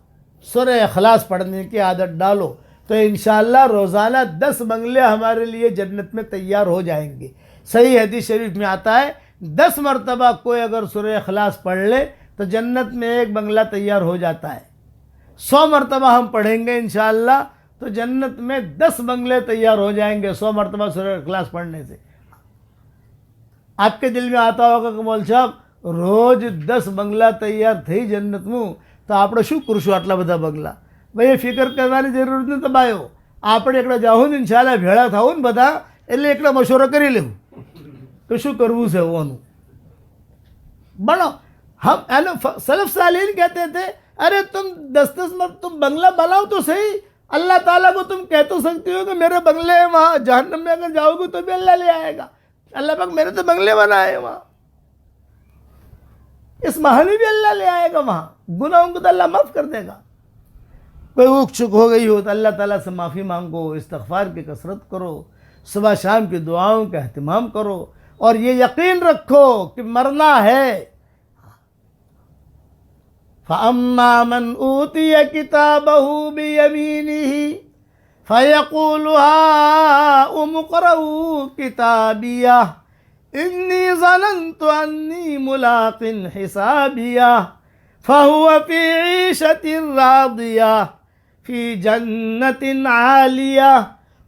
S1: سورہ اخلاص پڑھنے کی عادت ڈالو تو انشاءاللہ روزانہ 10 بنگلے ہمارے لیے جنت میں تیار ہو جائیں گے. صحیح حدیث شریف میں آتا ہے 10 مرتبہ کوئی اگر سورہ اخلاص پڑھ لے تو جنت میں ایک بنگلہ تیار ہو جاتا ہے. 100 مرتبہ ہم پڑھیں گے انشاءاللہ تو جنت میں 10 بنگلے تیار ہو جائیں گے 100 مرتبہ سورہ اخلاص پڑھنے سے. آپ کے دل میں آتا ہوگا کہ مول صاحب روز 10 بنگلہ تیار تھی جنت میں تو آپ شو کرشو آٹلا بدا بنگلہ. بھئی فکر کرવાની જરૂર નથી તો ભાઈઓ, આપણે એકડા જાઉં ઇન્શાલ્લાહ ભેળા થાઉં બધા, એટલે એકડા મશવરો કરી લેવું કે શું કરવું છે હોવાનું. બનો ہم سلف صالحین کہتے تھے ارے تم 10 تم بنگلہ بناؤ تو صحیح. اللہ تعالیٰ کو تم کہہ تو سکتی ہو کہ میرے بنگلے ہیں وہاں، جہنم میں اگر جاؤ گے تو بھی اللہ لے آئے گا. اللہ پاک میرے تو بنگلے بنائے وہاں، اس محل بھی اللہ لے آئے گا وہاں. گناہوں کو تو اللہ معاف کر دے گا. کوئی اوک چک ہو گئی ہو تو اللہ تعالیٰ سے معافی مانگو، استغفار کی کثرت کرو، صبح شام کی دعاؤں کا اہتمام کرو، اور یہ یقین رکھو کہ مرنا ہے. فَأَمَّا مَنْ أُوتِيَ كِتَابَهُ بِيَمِينِهِ فَيَقُولُ هَاؤُمُ اقْرَءُوا كِتَابِيَهْ إِنِّي ظَنَنْتُ أَنِّي مُلَاقٍ حِسَابِيَهْ فَهُوَ فِي عِيشَةٍ رَاضِيَةٍ فِي جَنَّةٍ عَالِيَةٍ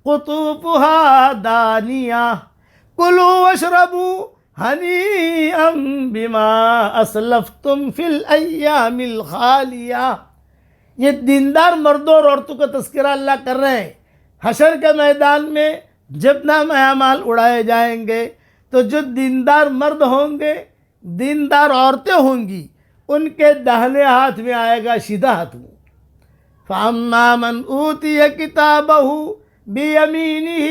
S1: قُطُوفُهَا دَانِيَةٌ كُلُوا وَاشْرَبُوا ہنیئا بما اسلفتم فی الایام الخالیہ. یہ دیندار مردوں اور عورتوں کا تذکرہ اللہ کر رہے ہیں. حشر کے میدان میں جب نام اعمال اڑائے جائیں گے تو جو دیندار مرد ہوں گے، دیندار عورتیں ہوں گی، ان کے داہنے ہاتھ میں آئے گا سیدھا ہاتھ میں. فَأَمَّا مَنْ أُوتِيَ كِتَابَهُ بِيَمِينِهِ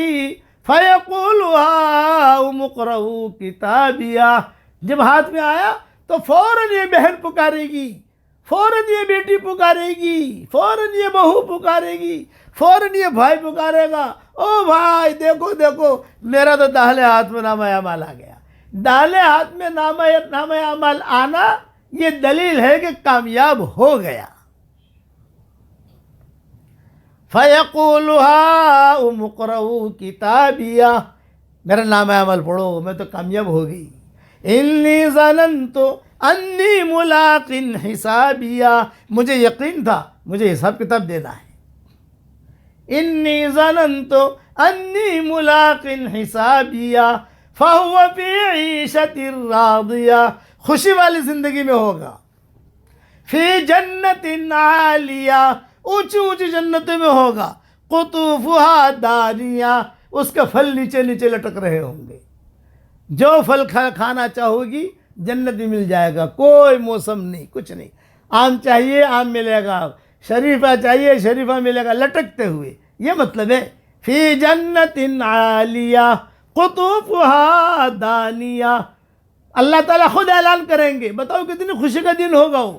S1: فَيَقُولُ هَاؤُمُ اقْرَءُوا كِتَابِيَهْ. جب ہاتھ میں آیا تو فوراً یہ بہن پکارے گی، فوراً یہ بیٹی پکارے گی، فوراً یہ بہو پکارے گی، فوراً یہ بھائی پکارے گا، او بھائی دیکھو دیکھو میرا تو داہنے ہاتھ میں نامہ اعمال آ گیا. داہنے ہاتھ میں نامہ اعمال آنا یہ دلیل ہے کہ کامیاب ہو گیا. فیقول ہاؤم اقرؤوا کتابیہ، میرا نام عمل پڑھو، میں تو کامیاب ہو گئی. انی ظننت انی ملاق حسابیہ، مجھے یقین تھا مجھے حساب کتاب دینا ہے. انی ظننت انی ملاق حسابیہ فہو فی عیشۃ راضیہ، خوشی والی زندگی میں ہوگا. فی جنت عالیہ، اونچی اونچی جنتوں میں ہوگا. قطوفہا دانیہ، اس کا پھل نیچے نیچے لٹک رہے ہوں گے. جو پھل کھانا چاہو گی جنت میں مل جائے گا، کوئی موسم نہیں، کچھ نہیں. آم چاہیے آم ملے گا، شریفہ چاہیے شریفہ ملے گا، لٹکتے ہوئے. یہ مطلب ہے فی جنت عالیہ قطوفہا دانیہ. اللہ تعالیٰ خود اعلان کریں گے، بتاؤ کتنی خوشی کا دن ہوگا وہ.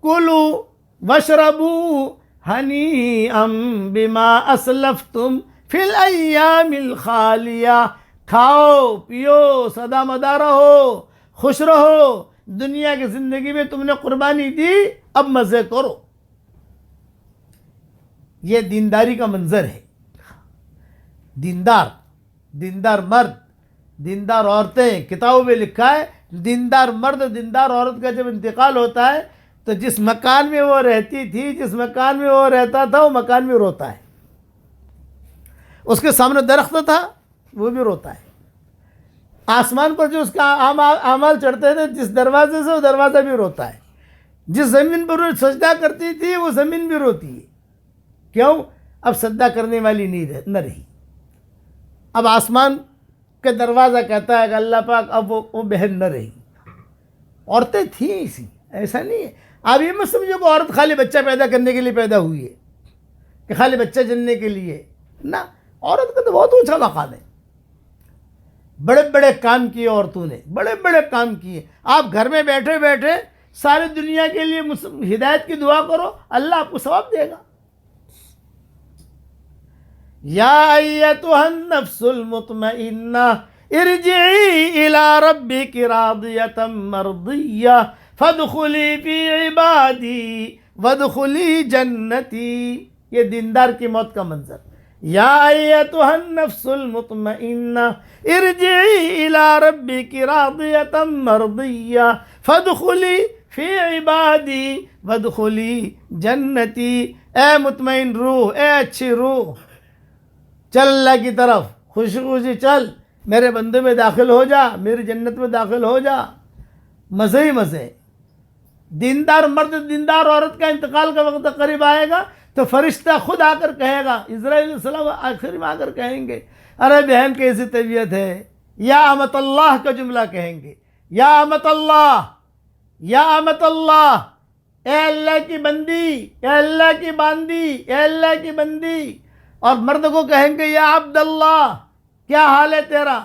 S1: کلوا واشربوا ہنیئا بما اسلفتم فی الایام الخالیہ، کھاؤ پیو سدا مدار رہو، خوش رہو، دنیا کی زندگی میں تم نے قربانی دی، اب مزے کرو. یہ دینداری کا منظر ہے. دیندار مرد، دیندار عورتیں. کتابوں میں لکھا ہے دیندار مرد دیندار عورت کا جب انتقال ہوتا ہے تو جس مکان میں وہ رہتی تھی، جس مکان میں وہ رہتا تھا، وہ مکان میں روتا ہے. اس کے سامنے درخت تھا وہ بھی روتا ہے. آسمان پر جو اس کا اعمال چڑھتے تھے جس دروازے سے، وہ دروازہ بھی روتا ہے. جس زمین پر وہ سجدہ کرتی تھی وہ زمین بھی روتی ہے. کیوں؟ اب سجدہ کرنے والی نہ رہی. اب آسمان کا دروازہ کہتا ہے کہ اللہ پاک اب وہ بہن نہ رہی. عورتیں تھیں اسی، ایسا نہیں ہے. آپ یہ مت سمجھو کہ عورت خالی بچہ پیدا کرنے کے لیے پیدا ہوئی ہے، کہ خالی بچہ جننے کے لیے. نہ، عورت کا تو بہت اونچا مقام ہے. بڑے بڑے کام کیے عورتوں نے، بڑے بڑے کام کیے. آپ گھر میں بیٹھے بیٹھے ساری دنیا کے لیے ہدایت کی دعا کرو، اللہ آپ کو ثواب دے گا. یا ایتھا النفس المطمئنہ ارجعی الی ربک راضیۃ مرضیہ فادخلی فی عبادی وادخلی جنتی. یہ دیندار کی موت کا منظر. یا ایتھا النفس المطمئنہ ارجعی الی ربک راضیۃ مرضیہ فادخلی فی عبادی وادخلی جنتی. اے مطمئن روح، اے اچھی روح، چل اللہ کی طرف، خوشی خوشی چل، میرے بندے میں داخل ہو جا، میری جنت میں داخل ہو جا. مزے ہی مزے. دیندار مرد دیندار عورت کا انتقال کا وقت قریب آئے گا تو فرشتہ خود آ کر کہے گا، اسرائیل علیہ السلام آخر میں آ کر کہیں گے ارے بہن کیسی طبیعت ہے، یا امت اللہ کا جملہ کہیں گے. یا امت اللہ، یا امت اللہ، اے اللہ کی بندی، اے اللہ کی باندی، اے اللہ کی بندی. اور مرد کو کہیں گے یا عبد اللہ، کیا حال ہے تیرا.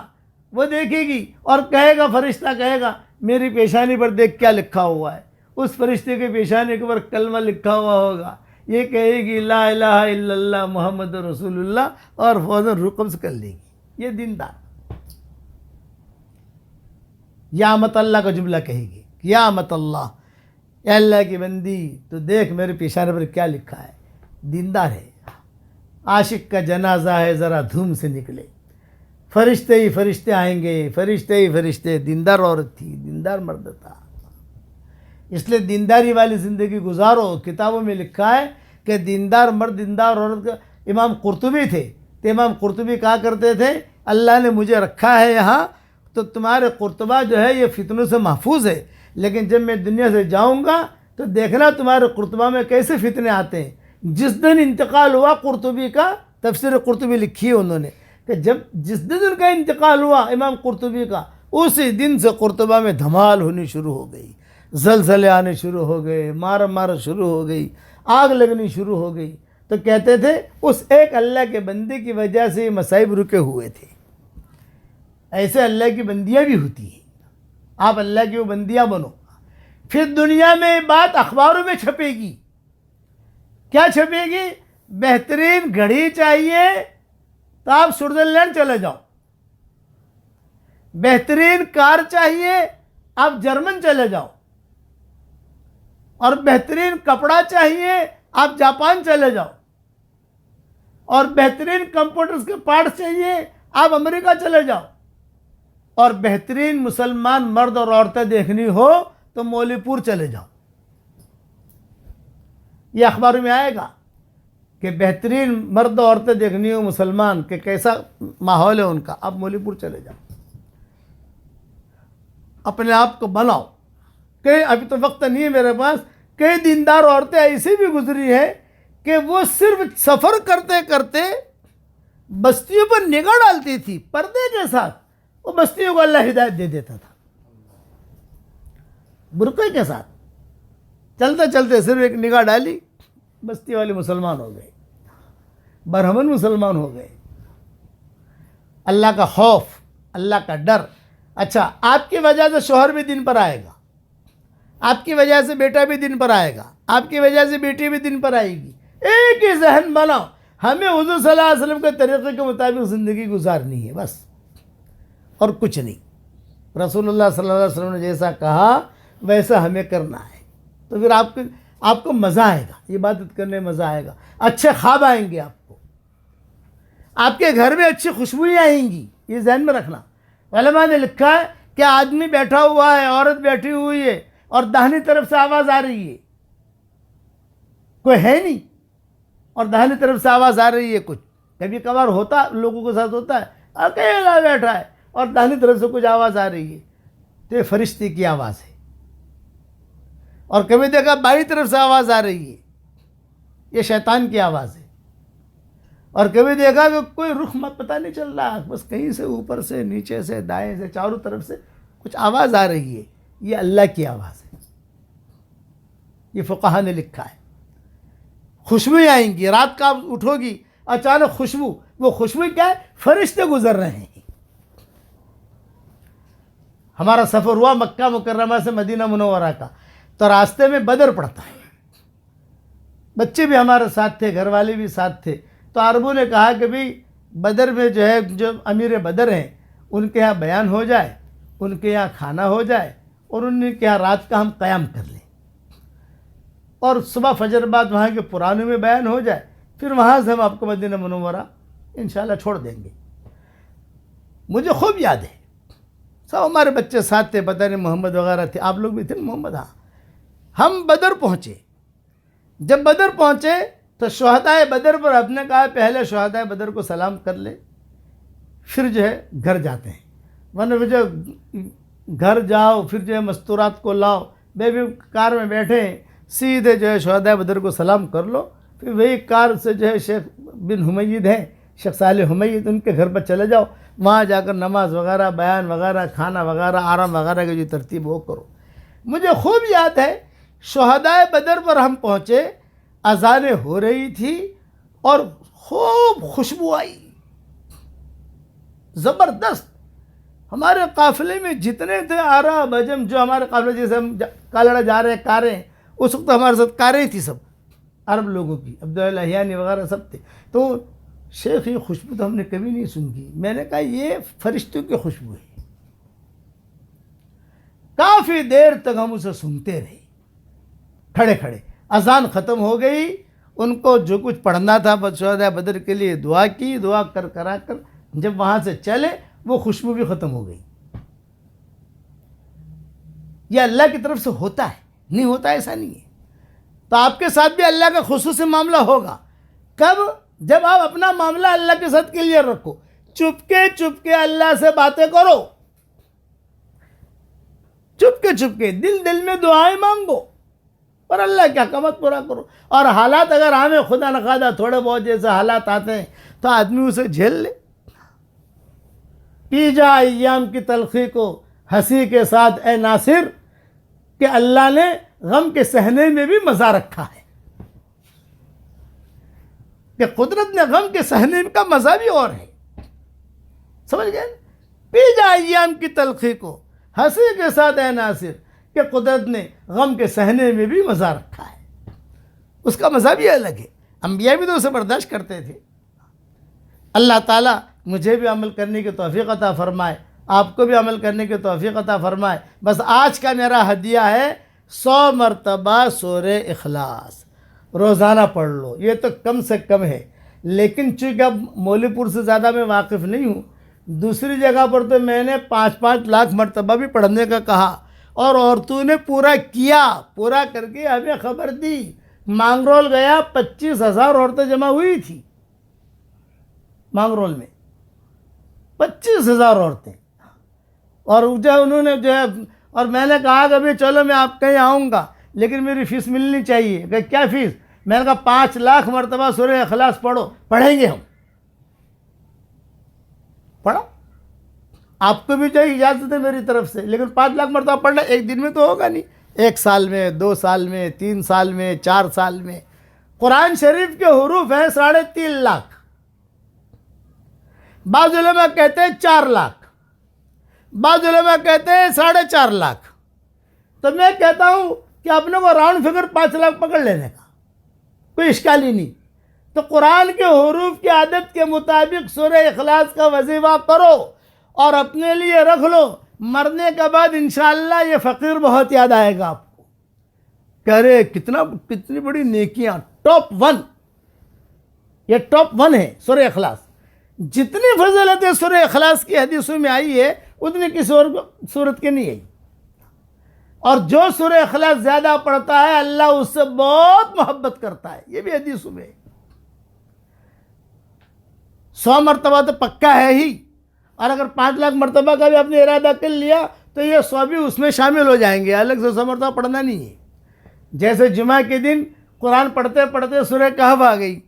S1: وہ دیکھے گی اور کہے گا، فرشتہ کہے گا میری پیشانی پر دیکھ کیا لکھا ہوا ہے. اس فرشتے کے پیشانی کے اوپر کلمہ لکھا ہوا ہوگا. یہ کہے گی لا الہ الا اللہ محمد رسول اللہ، اور فوراً روح قبض کر لے گی. یہ دیندار. یا امت اللہ کا جملہ کہے گی، یا امت اللہ، اے اللہ کی بندی تو دیکھ میرے پیشانے پر کیا لکھا ہے. دیندار ہے. عاشق کا جنازہ ہے، ذرا دھوم سے نکلے. فرشتے ہی فرشتے آئیں گے، فرشتے ہی فرشتے. دیندار عورت تھی، دیندار مرد تھا. اس لیے دینداری والی زندگی گزارو. کتابوں میں لکھا ہے کہ دیندار مرد دیندار عورت کا. امام قرطبی تھے تو امام قرطبی کہا کرتے تھے اللہ نے مجھے رکھا ہے یہاں تو تمہارے قرطبہ جو ہے یہ فتنوں سے محفوظ ہے، لیکن جب میں دنیا سے جاؤں گا تو دیکھنا تمہارے قرطبہ میں کیسے فتنے آتے ہیں. جس دن انتقال ہوا قرطبی کا، تفسیر قرطبی لکھی ہے انہوں نے کہ جس دن ان کا انتقال ہوا امام قرطبی کا، اسی دن سے قرطبہ میں دھمال ہونی شروع ہو گئی، زلزلے آنے شروع ہو گئے، مار شروع ہو گئی، آگ لگنی شروع ہو گئی. تو کہتے تھے اس ایک اللہ کے بندے کی وجہ سے یہ مصائب رکے ہوئے تھے. ایسے اللہ کی بندیاں بھی ہوتی ہیں. آپ اللہ کی وہ بندیاں بنو. پھر دنیا میں بات اخباروں میں چھپے گی. کیا چھپے گی؟ بہترین گھڑی چاہیے تو آپ سوئٹزرلینڈ چلے جاؤ. بہترین کار چاہیے آپ جرمن چلے جاؤ. اور بہترین کپڑا چاہیے آپ جاپان چلے جاؤ. اور بہترین کمپیوٹرز کے پارٹس چاہیے آپ امریکہ چلے جاؤ، اور بہترین مسلمان مرد اور عورتیں دیکھنی ہو تو مولی پور چلے جاؤ۔ یہ اخباروں میں آئے گا کہ بہترین مرد اور عورتیں دیکھنی ہو مسلمان کہ کیسا ماحول ہے ان کا، آپ مولی پور چلے جاؤ، اپنے آپ کو بناؤ۔ کئی ابھی تو وقت نہیں ہے میرے پاس، کئی دیندار عورتیں ایسی بھی گزری ہیں کہ وہ صرف سفر کرتے کرتے بستیوں پر نگاہ ڈالتی تھی پردے کے ساتھ، وہ بستیوں کو اللہ ہدایت دے دیتا تھا برقعے کے ساتھ، چلتے چلتے صرف ایک نگاہ ڈالی، بستی والے مسلمان ہو گئے، برہمن مسلمان ہو گئے۔ اللہ کا خوف، اللہ کا ڈر۔ اچھا، آپ کی وجہ سے شوہر بھی دین پر آئے گا، آپ کی وجہ سے بیٹا بھی دین پر آئے گا، آپ کی وجہ سے بیٹی بھی دین پر آئے گی۔ ایک ہی ذہن بناؤ، ہمیں حضور صلی اللہ علیہ وسلم کے طریقے کے مطابق زندگی گزارنی ہے بس، اور کچھ نہیں۔ رسول اللہ صلی اللہ علیہ وسلم نے جیسا کہا ویسا ہمیں کرنا ہے، تو پھر آپ کو مزہ آئے گا، عبادت کرنے میں مزہ آئے گا، اچھے خواب آئیں گے آپ کو، آپ کے گھر میں اچھی خوشبوئیں آئیں گی۔ یہ ذہن میں رکھنا۔ علماء نے لکھا ہے کہ آدمی بیٹھا ہوا ہے، عورت بیٹھی ہوئی ہے، اور داہنی طرف سے آواز آ رہی ہے، کوئی ہے نہیں، اور داہنی طرف سے آواز آ رہی ہے کچھ، کبھی کبھار ہوتا لوگوں کے ساتھ ہوتا ہے، اکیلا بیٹھا ہے اور داہنی طرف سے کچھ آواز آ رہی ہے، تو یہ فرشتے کی آواز ہے۔ اور کبھی دیکھا بائیں طرف سے آواز آ رہی ہے، یہ شیطان کی آواز ہے۔ اور کبھی دیکھا کہ کوئی رخ پتہ نہیں چل رہا، بس کہیں سے اوپر سے نیچے سے دائیں سے چاروں طرف سے کچھ آواز آ رہی ہے، یہ اللہ کی آواز ہے۔ یہ فقہا نے لکھا ہے۔ خوشبوئیں آئیں گی، رات کا اٹھو گی اچانک خوشبو، وہ خوشبو کیا ہے؟ فرشتے گزر رہے ہیں۔ ہمارا سفر ہوا مکہ مکرمہ سے مدینہ منورہ کا، تو راستے میں بدر پڑتا ہے، بچے بھی ہمارے ساتھ تھے، گھر والے بھی ساتھ تھے، تو عربوں نے کہا کہ بھئی بدر میں جو ہے جو امیر بدر ہیں ان کے ہاں بیان ہو جائے، ان کے یہاں کھانا ہو جائے، اور ان کے یہاں رات کا ہم قیام کر لیں، اور صبح فجر بعد وہاں کے پرانوں میں بیان ہو جائے، پھر وہاں سے ہم آپ کو مدینہ منورہ انشاءاللہ چھوڑ دیں گے۔ مجھے خوب یاد ہے، سب ہمارے بچے ساتھ تھے، پتہ نہیں محمد وغیرہ تھے، آپ لوگ بھی تھے محمد، ہاں۔ ہم بدر پہنچے، جب بدر پہنچے تو شہدائے بدر پر ہم نے کہا پہلے شہدائے بدر کو سلام کر لے، پھر جو ہے گھر جاتے ہیں، ورنہ جو گھر جاؤ پھر جو ہے مستورات کو لاؤ، بے کار میں بیٹھے سیدھے جو ہے شہدائے بدر کو سلام کر لو، پھر وہی کار سے جو ہے شیخ بن حمید ہیں، شیخ صالح حمید، ان کے گھر پر چلے جاؤ، وہاں جا کر نماز وغیرہ، بیان وغیرہ، کھانا وغیرہ، آرام وغیرہ کی جو ترتیب وہ کرو۔ مجھے خوب یاد ہے شہدائے بدر پر ہم پہنچے، اذانیں ہو رہی تھی اور خوب خوشبو آئی زبردست۔ ہمارے قافلے میں جتنے تھے عرب عجم، جو ہمارے قافلے جیسے ہم کالڑا جا رہے ہیں کاریں، اس وقت ہمارے ساتھ کاریں تھی سب عرب لوگوں کی، عبداللہ لہیانی وغیرہ سب تھے، تو شیخ یہ خوشبو تو ہم نے کبھی نہیں سنی۔ میں نے کہا یہ فرشتوں کی خوشبو ہے۔ کافی دیر تک ہم اسے سنتے رہے کھڑے کھڑے، اذان ختم ہو گئی، ان کو جو کچھ پڑھنا تھا شہدائے بدر کے لیے دعا کی، دعا کرا کر جب وہاں سے چلے وہ خوشبو بھی ختم ہو گئی۔ یہ اللہ کی طرف سے ہوتا ہے، نہیں ہوتا ایسا نہیں ہے۔ تو آپ کے ساتھ بھی اللہ کا خصوصی معاملہ ہوگا، کب؟ جب آپ اپنا معاملہ اللہ کے ساتھ کلیئر رکھو، چپکے اللہ سے باتیں کرو، چپکے دل میں دعائیں مانگو، اور اللہ کے احکامات پورا کرو۔ اور حالات اگر ہمیں خدا نخواستہ تھوڑے بہت جیسے حالات آتے ہیں تو آدمی اسے جھیل لے، پی جا ایام کی تلخی کو ہنسی کے ساتھ اے ناصر، کہ اللہ نے غم کے سہنے میں بھی مزہ رکھا ہے، کہ قدرت نے غم کے سہنے کا مزہ بھی اور ہے، سمجھ گئے؟ پی جا ایام کی تلخی کو ہنسی کے ساتھ اے ناصر، کہ قدرت نے غم کے سہنے میں بھی مزہ رکھا ہے، اس کا مزہ بھی الگ ہے۔ انبیاء بھی تو اسے برداشت کرتے تھے۔ اللہ تعالیٰ مجھے بھی عمل کرنے کی توفیق عطا فرمائے، آپ کو بھی عمل کرنے کی توفیق عطا فرمائے۔ بس آج کا میرا ہدیہ ہے 100 مرتبہ سورہ اخلاص روزانہ پڑھ لو، یہ تو کم سے کم ہے، لیکن چونکہ اب مولوی پور سے زیادہ میں واقف نہیں ہوں، دوسری جگہ پر تو میں نے 5-5 لاکھ مرتبہ بھی پڑھنے کا کہا، اور عورتوں نے پورا کیا، پورا کر کے ہمیں خبر دی۔ مانگرول گیا، 25,000 عورتیں جمع ہوئی تھی مانگرول میں، 25,000 عورتیں، اور جو انہوں نے جو ہے، اور میں نے کہا کہ ابھی چلو میں آپ کہیں آؤں گا لیکن میری فیس ملنی چاہیے۔ کہ کیا فیس؟ میں نے کہا 5 لاکھ مرتبہ سورہ اخلاص پڑھو۔ پڑھیں گے ہم، پڑھو، آپ کو بھی چاہیے، اجازت ہے میری طرف سے، لیکن 5 لاکھ مرتبہ پڑھنا ایک دن میں تو ہوگا نہیں، 1 سال میں، 2 سال میں، 3 سال میں، 4 سال میں۔ قرآن شریف کے حروف ہیں 3.5 لاکھ، بعض علماء کہتے ہیں 4 لاکھ، بعض علماء کہتے ہیں 4.5 لاکھ۔ تو میں کہتا ہوں کہ اپنے کو راؤنڈ فگر 5 لاکھ پکڑ لینے کا کوئی اشکال ہی نہیں۔ تو قرآن کے حروف کی عادت کے مطابق سورہ اخلاص کا وظیفہ کرو اور اپنے لیے رکھ لو، مرنے کے بعد انشاءاللہ یہ فقیر بہت یاد آئے گا آپ کو، کہہ رہے کتنی بڑی نیکیاں، ٹاپ 1، یہ ٹاپ 1 ہے سورہ اخلاص۔ جتنی فضیلتیں سورہ اخلاص کی حدیثوں میں آئی ہے اتنی کسی اور صورت کے نہیں آئی، اور جو سورہ اخلاص زیادہ پڑھتا ہے اللہ اس سے بہت محبت کرتا ہے، یہ بھی حدیثوں میں 100 مرتبہ تو پکا ہے ہی، اور اگر 5 لاکھ مرتبہ کا بھی آپ نے ارادہ کر لیا تو یہ 100 بھی اس میں شامل ہو جائیں گے، الگ سے 100 مرتبہ پڑھنا نہیں ہے۔ جیسے جمعہ کے دن قرآن پڑھتے پڑھتے سورہ کہف آ گئی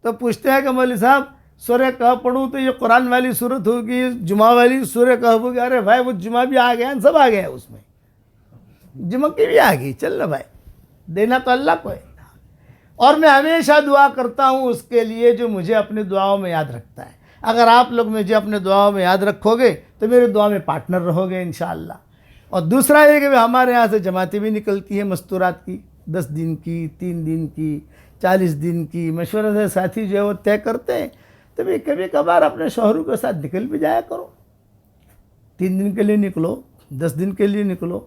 S1: تو پوچھتے ہیں کہ مولوی صاحب سورہ کہف پڑھوں تو یہ قرآن والی صورت ہوگی، جمعہ والی سورہ کہف ہوگی؟ ارے بھائی وہ جمعہ بھی آ گیا، سب آ گیا اس میں، جمعہ کی بھی آ گئی، چل نا بھائی، دینا تو اللہ کو ہے۔ اور میں ہمیشہ دعا کرتا ہوں اس کے لیے جو مجھے اپنی دعاؤں میں یاد رکھتا ہے۔ اگر آپ لوگ مجھے اپنے دعاؤں میں یاد رکھو گے تو میری دعا میں پارٹنر رہو گے انشاءاللہ۔ اور دوسرا یہ کہ ہمارے یہاں سے جماعتیں بھی نکلتی ہیں مستورات کی، 10 دن کی، 3 دن کی، 40 دن کی، مشورے سے ساتھی جو ہے وہ طے کرتے ہیں، تو بھی کبھی کبھار اپنے شوہروں کے ساتھ نکل بھی جایا کرو، 3 دن کے لیے نکلو، 10 دن کے لیے نکلو،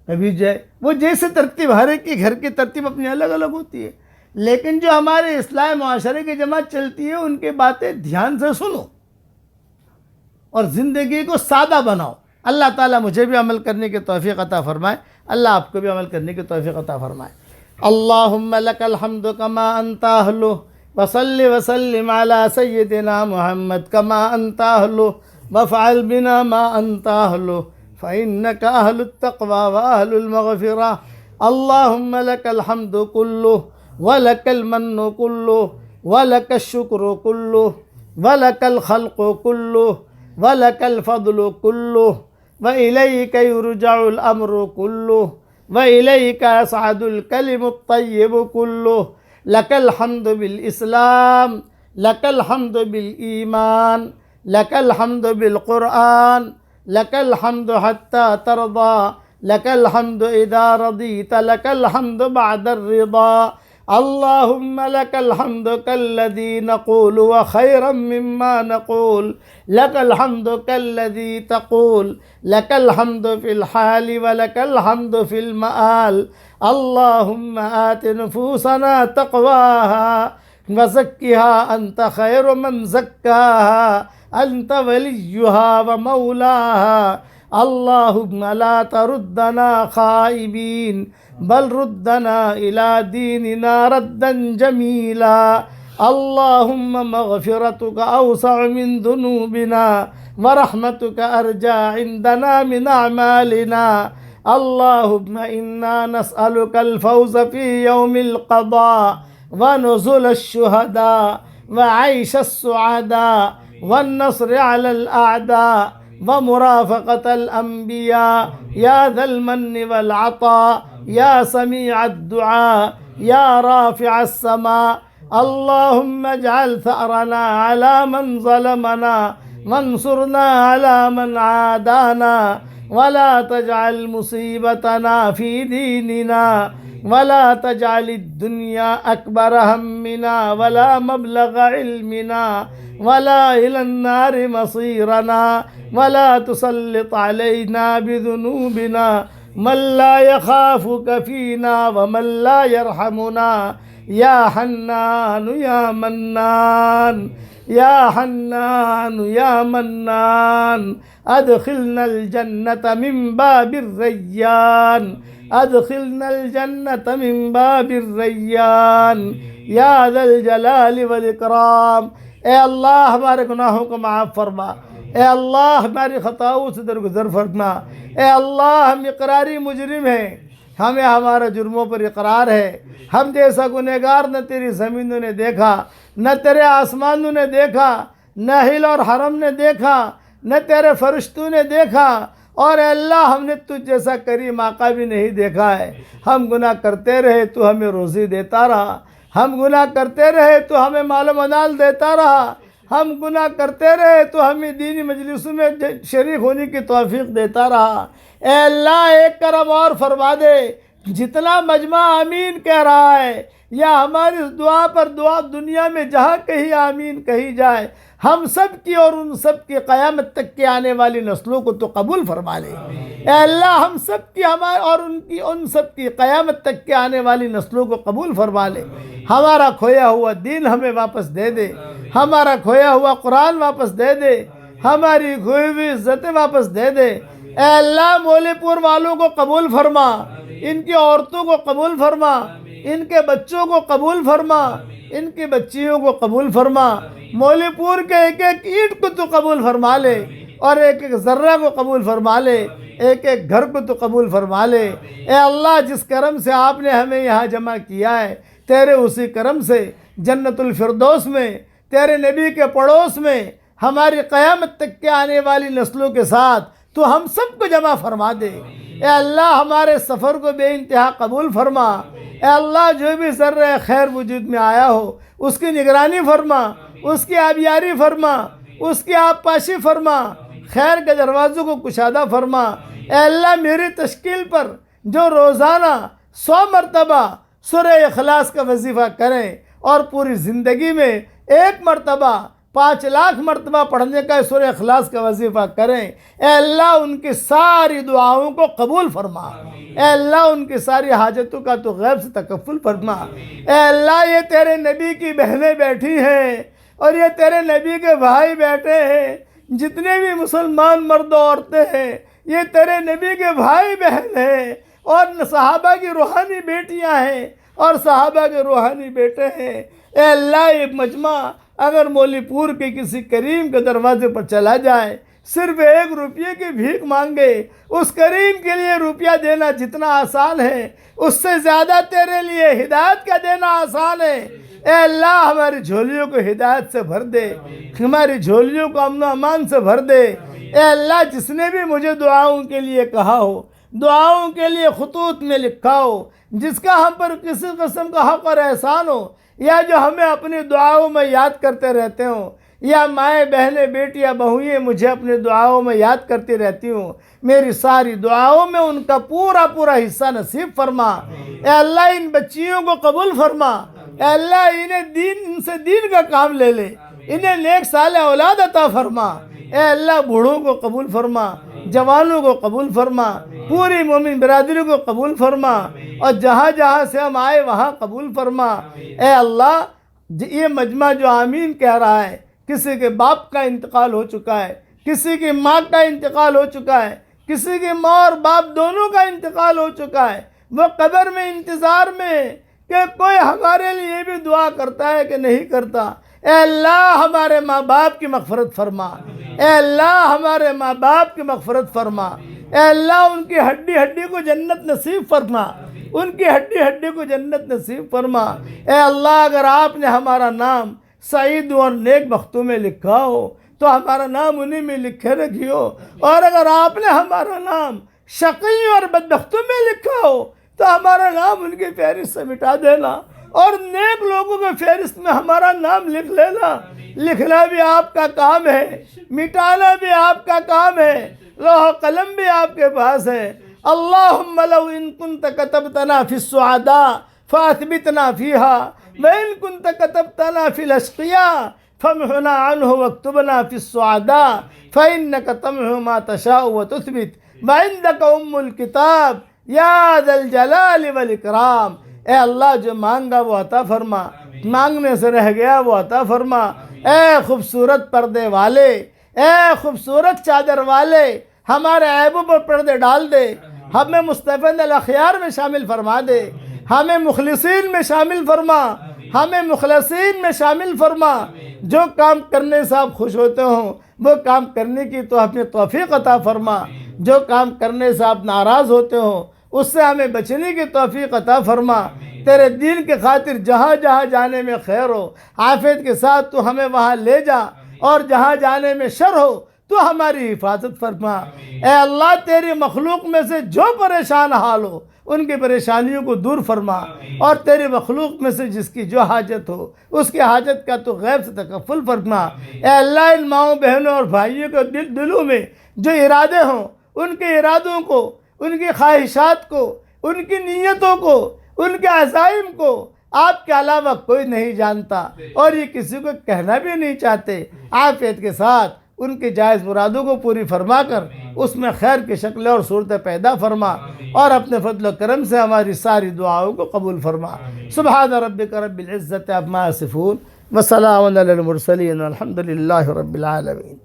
S1: کبھی جائے، وہ جیسے ترتیب، ہر ایک کی گھر کی ترتیب اپنی الگ الگ ہوتی ہے، لیکن جو ہمارے اصلاح معاشرے کی جماعت چلتی ہے ان کی باتیں دھیان سے سنو اور زندگی کو سادہ بناؤ۔ اللہ تعالیٰ مجھے بھی عمل کرنے کی توفیق عطا فرمائے، اللہ آپ کو بھی عمل کرنے کی توفیق عطا فرمائے۔ اللہم لک الحمد کما انت اہلہ، وصلی وسلم علی سیدنا محمد کما انت اہلہ، وافعل بنا ما انت اہلہ، فإنک اہل التقوی واہل المغفرہ۔ اللہم لک الحمد کلہ، وَلَكَ الْمَنُّ كُلُّهُ، وَلَكَ الشُّكْرُ كُلُّهُ، وَلَكَ الْخَلْقُ كُلُّهُ، وَلَكَ الْفَضْلُ كُلُّهُ، وَإِلَيْكَ يُرْجَعُ الْأَمْرُ كُلُّهُ، وَإِلَيْكَ يَصْعَدُ الْكَلِمُ الطَّيِّبُ كُلُّهُ، لَكَ الْحَمْدُ بِالْإِسْلَامِ، لَكَ الْحَمْدُ بِالْإِيمَانِ، لَكَ الْحَمْدُ بِالْقُرْآنِ، لَكَ الْحَمْدُ حَتَّى تَرْضَى، لَكَ الْحَمْدُ إِذَا رَضِيتَ، لَكَ الْحَمْدُ بَعْدَ الرِّضَى۔ اللہم لک الحمد کالذی نقول وخیرا مما نقول، لک الحمد کالذی تقول، لک الحمد فی الحال ولک الحمد فی المآل۔ اللہم آت نفوسنا تقواها وزکها انت خیر من زکاها انت ولیها ومولاها۔ اللہم لا تردنا خائبین بل ردنا إلى ديننا ردا جميلا۔ اللهم مغفرتك أوسع من ذنوبنا ورحمتك أرجى عندنا من أعمالنا۔ اللهم إنا نسألك الفوز في يوم القضاء ونزل الشهداء وعيش السعداء والنصر على الأعداء ومرافقة الأنبياء يا ذا المن والعطاء يا سميع الدعاء يا رافع السماء۔ اللهم اجعل ثأرنا على من ظلمنا وانصرنا على من عادانا، ولا تجعل مصيبتنا في ديننا، ولا تجعل الدنيا أكبر همنا ولا مبلغ علمنا ولا إلى النار مصيرنا، ولا تسلط علينا بذنوبنا من لا يخافك فينا ومن لا يرحمنا، یا حنان یا منان یا حنان یا منان ادخلنا الجنت من باب الریان ادخلنا الجنت من باب الریان یا ذا الجلال والاکرام۔ اے اللہ ہمارے گناہوں کو معاف فرما، اے اللہ ہماری خطاؤں سے درگزر فرما، اے اللہ ہم اقراری مجرم ہیں، ہمیں ہمارا جرموں پر اقرار ہے، ہم جیسا گنہگار نہ تیری زمینوں نے دیکھا، نہ تیرے آسمانوں نے دیکھا، نہ ہل اور حرم نے دیکھا، نہ تیرے فرشتوں نے دیکھا، اور اے اللہ ہم نے تجھ جیسا کریم آقا بھی نہیں دیکھا ہے۔ ہم گناہ کرتے رہے تو ہمیں روزی دیتا رہا، ہم گناہ کرتے رہے تو ہمیں مال و منال دیتا رہا، ہم گناہ کرتے رہے تو ہمیں دینی مجلسوں میں شریک ہونے کی توفیق دیتا رہا۔ اے اللہ ایک کرم اور فرما دے، جتنا مجمع آمین کہہ رہا ہے یا ہماری اس دعا پر دعا دنیا میں جہاں کہیں آمین کہی جائے، ہم سب کی اور ان سب کی قیامت تک کے آنے والی نسلوں کو تو قبول فرما لے۔ اے اللہ ہم سب کی ہمارے اور ان سب کی قیامت تک کے آنے والی نسلوں کو قبول فرما لے۔ ہمارا کھویا ہوا دین ہمیں واپس دے دے، ہمارا کھویا ہوا قرآن واپس دے دے، ہماری کھوئی ہوئی عزتیں واپس دے دے۔ اے اللہ مولے پور والوں کو قبول فرما، ان کی عورتوں کو قبول فرما، ان کے بچوں کو قبول فرما، ان کی بچیوں کو قبول فرما۔ مولے پور کے ایک ایک اینٹ کو تو قبول فرما لے، اور ایک ایک ذرہ کو قبول فرما لے، ایک ایک گھر کو تو قبول فرما لے۔ اے اللہ جس کرم سے آپ نے ہمیں یہاں جمع کیا ہے، تیرے اسی کرم سے جنت الفردوس میں، تیرے نبی کے پڑوس میں، ہماری قیامت تک کے آنے والی نسلوں کے ساتھ تو ہم سب کو جمع فرما دے۔ اے اللہ ہمارے سفر کو بے انتہا قبول فرما۔ اے اللہ جو بھی ذرہ خیر وجود میں آیا ہو اس کی نگرانی فرما، اس کی آبیاری فرما، اس کی آب پاشی فرما، خیر کے دروازوں کو کشادہ فرما۔ اے اللہ میری تشکیل پر جو روزانہ 100 مرتبہ سورہ اخلاص کا وظیفہ کریں اور پوری زندگی میں 1 مرتبہ 5 لاکھ مرتبہ پڑھنے کا سورہ اخلاص کا وظیفہ کریں، اے اللہ ان کی ساری دعاؤں کو قبول فرما۔ اے اللہ ان کی ساری حاجتوں کا تو غیب سے تکفل فرما۔ اے اللہ یہ تیرے نبی کی بہنیں بیٹھی ہیں اور یہ تیرے نبی کے بھائی بیٹھے ہیں، جتنے بھی مسلمان مرد و عورتیں ہیں یہ تیرے نبی کے بھائی بہن ہیں، اور صحابہ کی روحانی بیٹیاں ہیں اور صحابہ کے روحانی بیٹے ہیں۔ اے اللہ یہ مجمع اگر مولی پور کے کسی کریم کے دروازے پر چلا جائے، صرف 1 روپیے کی بھیک مانگے، اس کریم کے لیے روپیہ دینا جتنا آسان ہے اس سے زیادہ تیرے لیے ہدایت کا دینا آسان ہے۔ اے اللہ ہماری جھولیوں کو ہدایت سے بھر دے، ہماری جھولیوں کو امن و امان سے بھر دے۔ اے اللہ جس نے بھی مجھے دعاؤں کے لیے کہا ہو، دعاؤں کے لیے خطوط میں لکھا ہو، جس کا ہم پر کسی قسم کا حق اور احسان ہو، یا جو ہمیں اپنی دعاؤں میں یاد کرتے رہتے ہوں، یا مائیں بہنیں بیٹیاں بہوئیں مجھے اپنی دعاؤں میں یاد کرتی رہتی ہوں، میری ساری دعاؤں میں ان کا پورا پورا حصہ نصیب فرما۔ اے اللہ ان بچیوں کو قبول فرما۔ اے اللہ ان سے دین کا کام لے لے، انہیں نیک صالح اولاد عطا فرما۔ اے اللہ بوڑھوں کو قبول فرما، جوانوں کو قبول فرما، پوری مومن برادری کو قبول فرما، اور جہاں جہاں سے ہم آئے وہاں قبول فرما۔ اے اللہ یہ مجمع جو آمین کہہ رہا ہے، کسی کے باپ کا انتقال ہو چکا ہے، کسی کی ماں کا انتقال ہو چکا ہے، کسی کی ماں اور باپ دونوں کا انتقال ہو چکا ہے، وہ قبر میں انتظار میں کہ کوئی ہمارے لیے بھی دعا کرتا ہے کہ نہیں کرتا۔ اے اللہ ہمارے ماں باپ کی مغفرت فرما۔ اے اللہ ہمارے ماں باپ کی مغفرت فرما۔ اے اللہ ان کی ہڈی ہڈی کو جنت نصیب فرما، ان کی ہڈی ہڈی کو جنت نصیب فرما۔ اے اللہ اگر آپ نے ہمارا نام سعید اور نیک بختوں میں لکھا ہو تو ہمارا نام انہی میں لکھے رکھیو، اور اگر آپ نے ہمارا نام شقی اور بدبختوں میں لکھا ہو تو ہمارا نام ان کی فہرست سے مٹا دینا، اور نیک لوگوں کے فہرست میں ہمارا نام لکھ لینا۔ لکھنا بھی آپ کا کام ہے، مٹانا بھی آپ کا کام ہے، لوح قلم بھی آپ کے پاس ہے۔ اللہم لو ان کنت کتبتنا فی السعداء فاثبتنا فیہا، وَإِن كُنْتَ كَتَبْتَنَا فِي الْأَشْقِيَاءِ فَامْحُنَا عَنْهُ وَاكْتُبْنَا فِي السُّعَدَاءِ فَإِنَّكَ تَمْحُو مَا تَشَاءُ وَتُثْبِتُ وَعِندَكَ أُمُّ الْكِتَابِ يَا ذَا الْجَلَالِ وَالْإِكْرَامِ۔ اے اللہ جو مانگا وہ عطا فرما، مانگنے سے رہ گیا وہ عطا فرما۔ اے خوبصورت پردے والے، اے خوبصورت چادر والے، ہمارے عیبوں پر پردے ڈال دے، ہمیں مصطفین الاخیار میں شامل فرما دے، ہمیں مخلصین میں شامل فرما، ہمیں مخلصین میں شامل فرما۔ جو کام کرنے سے آپ خوش ہوتے ہوں وہ کام کرنے کی تو ہمیں توفیق عطا فرما، جو کام کرنے سے آپ ناراض ہوتے ہوں اس سے ہمیں بچنے کی توفیق عطا فرما۔ تیرے دین کے خاطر جہاں جہاں جانے میں خیر ہو عافیت کے ساتھ تو ہمیں وہاں لے جا، اور جہاں جانے میں شر ہو تو ہماری حفاظت فرما۔ اے اللہ تیری مخلوق میں سے جو پریشان حال ہو ان کی پریشانیوں کو دور فرما، اور تیری مخلوق میں سے جس کی جو حاجت ہو اس کی حاجت کا تو غیب سے تکفل فرما۔ اے اللہ ان ماؤں بہنوں اور بھائیوں کے دلوں میں جو ارادے ہوں ان کے ارادوں کو، ان کی خواہشات کو، ان کی نیتوں کو، ان کے عزائم کو آپ کے علاوہ کوئی نہیں جانتا، اور یہ کسی کو کہنا بھی نہیں چاہتے۔ عافیت کے ساتھ ان کے جائز مرادوں کو پوری فرما کر اس میں خیر کی شکلیں اور صورتیں پیدا فرما، اور اپنے فضل و کرم سے ہماری ساری دعاؤں کو قبول فرما۔ سبحان ربک رب العزت عما یصفون وسلام علی المرسلین والحمد للہ رب العالمین۔